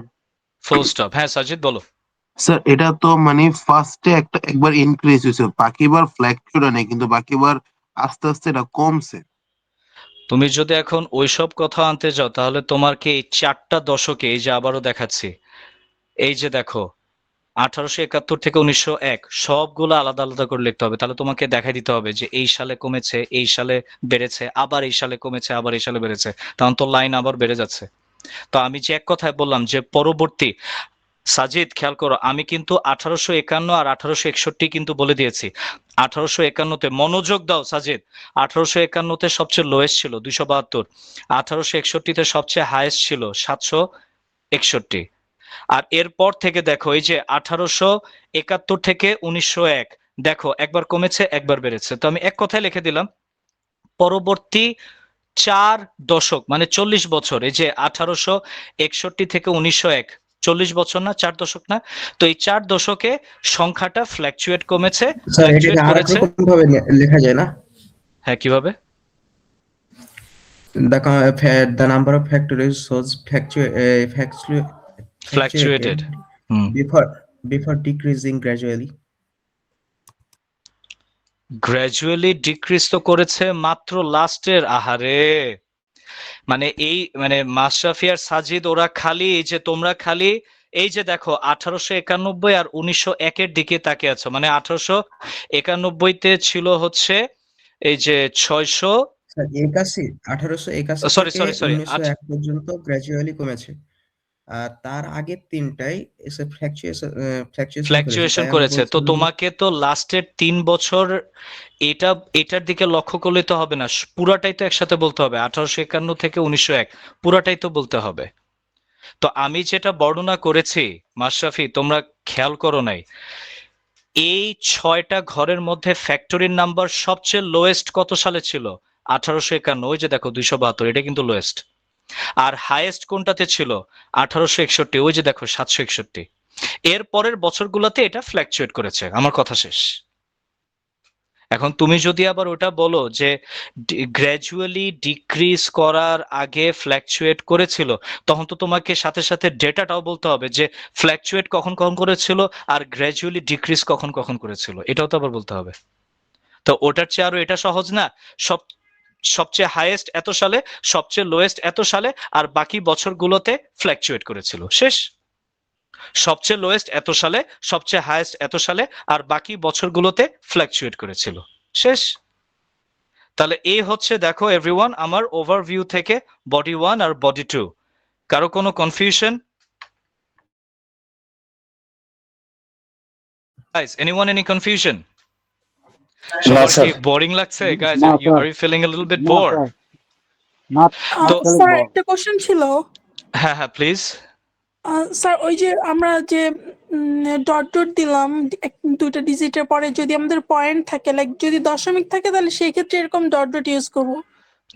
full stop. হ্যাঁ সাজিদ বলো। স্যার এটা তো মানে ফার্স্টে একবার ইনক্রিজ হয়েছে, বাকিবার ফ্ল্যাকচুয়েট নেই, কিন্তু বাকিবার আস্তে আস্তে এটা কমছে। তুমি যদি এখন ওইসব কথা আনতে যাও তাহলে তোমাকে এই 4টা দশকে, এই যে আবারও দেখাচ্ছি, এই যে দেখো 1871 থেকে 1901 সবগুলো আলাদা আলাদা করে লিখতে হবে। তাহলে তোমাকে দেখাই দিতে হবে যে এই সালে কমেছে, এই সালে বেড়েছে, আবার এই সালে কমেছে, আবার এই সালে বেড়েছে, তখন তো লাইন আবার বেড়ে যাচ্ছে। তো আমি যে এক কথায় বললাম যে পরবর্তী, সাজিদ খেয়াল করো, আমি কিন্তু 1851 আর 1861 কিন্তু বলে দিয়েছি। 1851-তে মনোযোগ দাও সাজিদ, 1851-তে সবচেয়ে লোয়েস্ট ছিল 272, 1861-তে সবচেয়ে হাইয়েস্ট ছিল 761। আর এরপর থেকে দেখো এই যে 1871 থেকে 1901 দেখো একবার কমেছে একবার বেড়েছে। তো আমি এক কথায় লিখে দিলাম, পরবর্তী 4 দশক মানে 40 বছর, এই যে 1861 থেকে 1901, 40 বছর না, 4 দশক না? তো এই 4 দশকে সংখ্যাটা ফ্ল্যাকচুয়েট কমেছে, স্যার এটাকে ফ্ল্যাকচুয়েট আরেক করেছে। রকম ভাবে লেখা যায় না? হ্যাঁ কিভাবে? The number of factories shows ফ্ল্যাকচুয়েটেড before decreasing gradually. Gradually decrease তো করেছে মাত্র লাস্টের। আহারে, মানে এই মানে মাশরাফি আর সাজিদ ওরা খালি এই যে তোমরা খালি এই যে দেখো 1891 আর 1901 দিকে তাকিয়ে আছো। মানে 1891-তে ছিল হচ্ছে এই যে 600, স্যার 1881 সরি থেকে সরি সরি 1901 পর্যন্ত গ্র্যাজুয়ালি কমেছে। আর তার আগের তিনটাই এসে ফ্ল্যাকচুয়েশন করেছে। তো তোমাকে তো লাস্টের 3 বছর এটার দিকে লক্ষ্য করলে তো হবে না, পুরাটাই তো একসাথে বলতে হবে। 1851 থেকে 1901 পুরাটাই তো বলতে হবে। তো আমি যেটা বর্ণনা করেছি মাশরাফি, তোমরা খেয়াল করো নাই, এই 6টা ঘরের মধ্যে ফ্যাক্টরির নাম্বার সবচেয়ে লোয়েস্ট কত সালে ছিল? 1851, ওই যে দেখো 272, এটা কিন্তু লোয়েস্ট। আর হাইয়েস্ট কোনটাতে ছিল? 1861, ওই যে দেখো 761। এর পরের বছরগুলোতে এটা ফ্ল্যাকচুয়েট করেছে। আমার কথা শেষ। এখন তুমি যদি আবার ওটা বলো যে গ্র্যাজুয়ালি ডিক্রিজ করার আগে ফ্ল্যাকচুয়েট করেছিল, তখন তো তোমাকে সাথে সাথে ডেটাটাও বলতে হবে যে ফ্ল্যাকচুয়েট কখন কখন করেছিল আর গ্র্যাজুয়ালি ডিক্রিজ কখন কখন করেছিল, এটাও তো আবার বলতে হবে। তো ওটার চেয়ে আরো এটা সহজ না? সবচেয়ে হাইয়েস্ট এত সালে, সবচেয়ে লোয়েস্ট এত সালে, আর বাকি বছরগুলোতে ফ্ল্যাকচুয়েট করেছিল। শেষ। সবচেয়ে লোয়েস্ট এত সালে, সবচেয়ে হাইয়েস্ট এত সালে, আর বাকি বছরগুলোতে ফ্ল্যাকচুয়েট করেছিল। শেষ। তাহলে এই হচ্ছে দেখো এভরিওয়ান আমার ওভারভিউ থেকে বডি 1 আর বডি 2। কারো কোনো confusion? Guys, anyone any confusion? সবার কি বোরিং লাগছে? Guys, are you feeling a little bit bore? তো স্যার একটা কোশ্চেন ছিল। হ্যাঁ হ্যাঁ প্লিজ। স্যার ওই যে আমরা যে ডট ডট দিলাম দুইটা ডিজিটের পরে যদি আমাদের পয়েন্ট থাকে লাইক যদি দশমিক থাকে তাহলে সেই ক্ষেত্রে এরকম ডট ডট ইউজ করবো।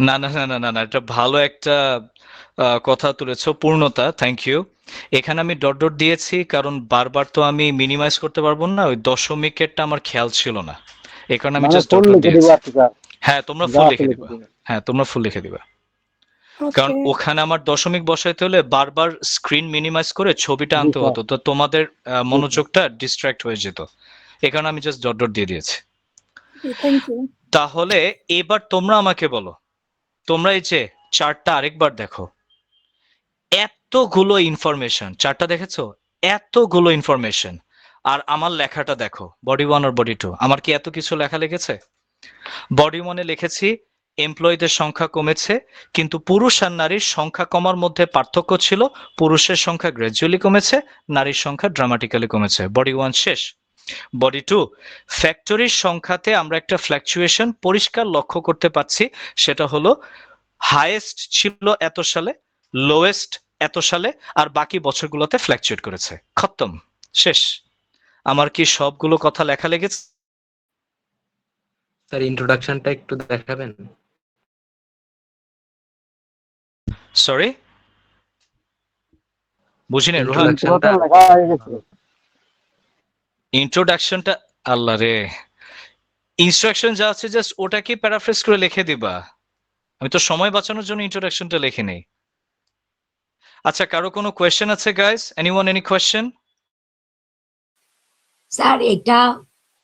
না না না না না না, এটা ভালো একটা কথা তুলেছো, পূর্ণতা, থ্যাংক ইউ। এখানে আমি ডট ডট দিয়েছি কারণ বারবার তো আমি মিনিমাইজ করতে পারবো না, ওই দশমিকেরটা আমার খেয়াল ছিল না, এই কারণে আমি মানে জাস্ট ফুল ডট ডট লিখে দিব দিয়েছি। আর কি স্যার, হ্যাঁ তোমরা যা ফুল আছে লিখে লিখে দিবা, দিবেন। হ্যাঁ তোমরা ফুল লিখে দিবা, কারণ ওকে ওখানে আমার দশমিক বসাইতে হলে বারবার স্ক্রিন মিনিমাইজ করে ছবিটা জি আনতে স্যার, হতো, তো তোমাদের জি স্যার। মনোযোগটা ডিস্ট্রাক্ট হয়ে যেত, এই কারণে আমি জাস্ট ডট ডট দিয়ে দিয়েছি। Thank you. তাহলে এবার তোমরা আমাকে বলো, তোমরা এই যে চার্টটা আরেকবার দেখো, এতগুলো ইনফরমেশন, চার্টটা দেখেছো, এতগুলো ইনফরমেশন, আর আমার লেখাটা দেখো বডি 1 আর বডি 2, আমার কি এত কিছু লেখা লেগেছে? বডি 1-এ লিখেছি এমপ্লয়ীদের সংখ্যা কমেছে, কিন্তু পুরুষ আর নারীর সংখ্যা কমার মধ্যে পার্থক্য ছিল, পুরুষের সংখ্যা গ্র্যাজুয়ালি কমেছে, নারীর সংখ্যা ড্রামাটিক্যালি কমেছে। বডি 1 শেষ। বডি 2, ফ্যাক্টরির সংখ্যাতে আমরা একটা ফ্ল্যাকচুয়েশন পরিষ্কার লক্ষ্য করতে পাচ্ছি, সেটা হলো হাইয়েস্ট ছিল এত সালে, লোয়েস্ট এত সালে, আর বাকি বছরগুলোতে ফ্ল্যাকচুয়েট করেছে। খতম, শেষ। আমার কি সবগুলো কথা লেখা লেগেছে? স্যার ইন্ট্রোডাকশনটা একটু দেখাবেন? সরি, বুঝিনি রোহান। ইন্ট্রোডাকশনটা পুরোটা লেখা হয়ে গেছে। ইন্ট্রোডাকশনটা, আল্লাহ রে, ইনস্ট্রাকশন যা আছে জাস্ট ওটাকে প্যারাফ্রেজ করে লিখে দিবা, আমি তো সময় বাঁচানোর জন্য ইন্ট্রোডাকশনটা লিখে নেই। আচ্ছা, কারো কোনো কোয়েশ্চেন আছে guys? Anyone, any question? Sir এটা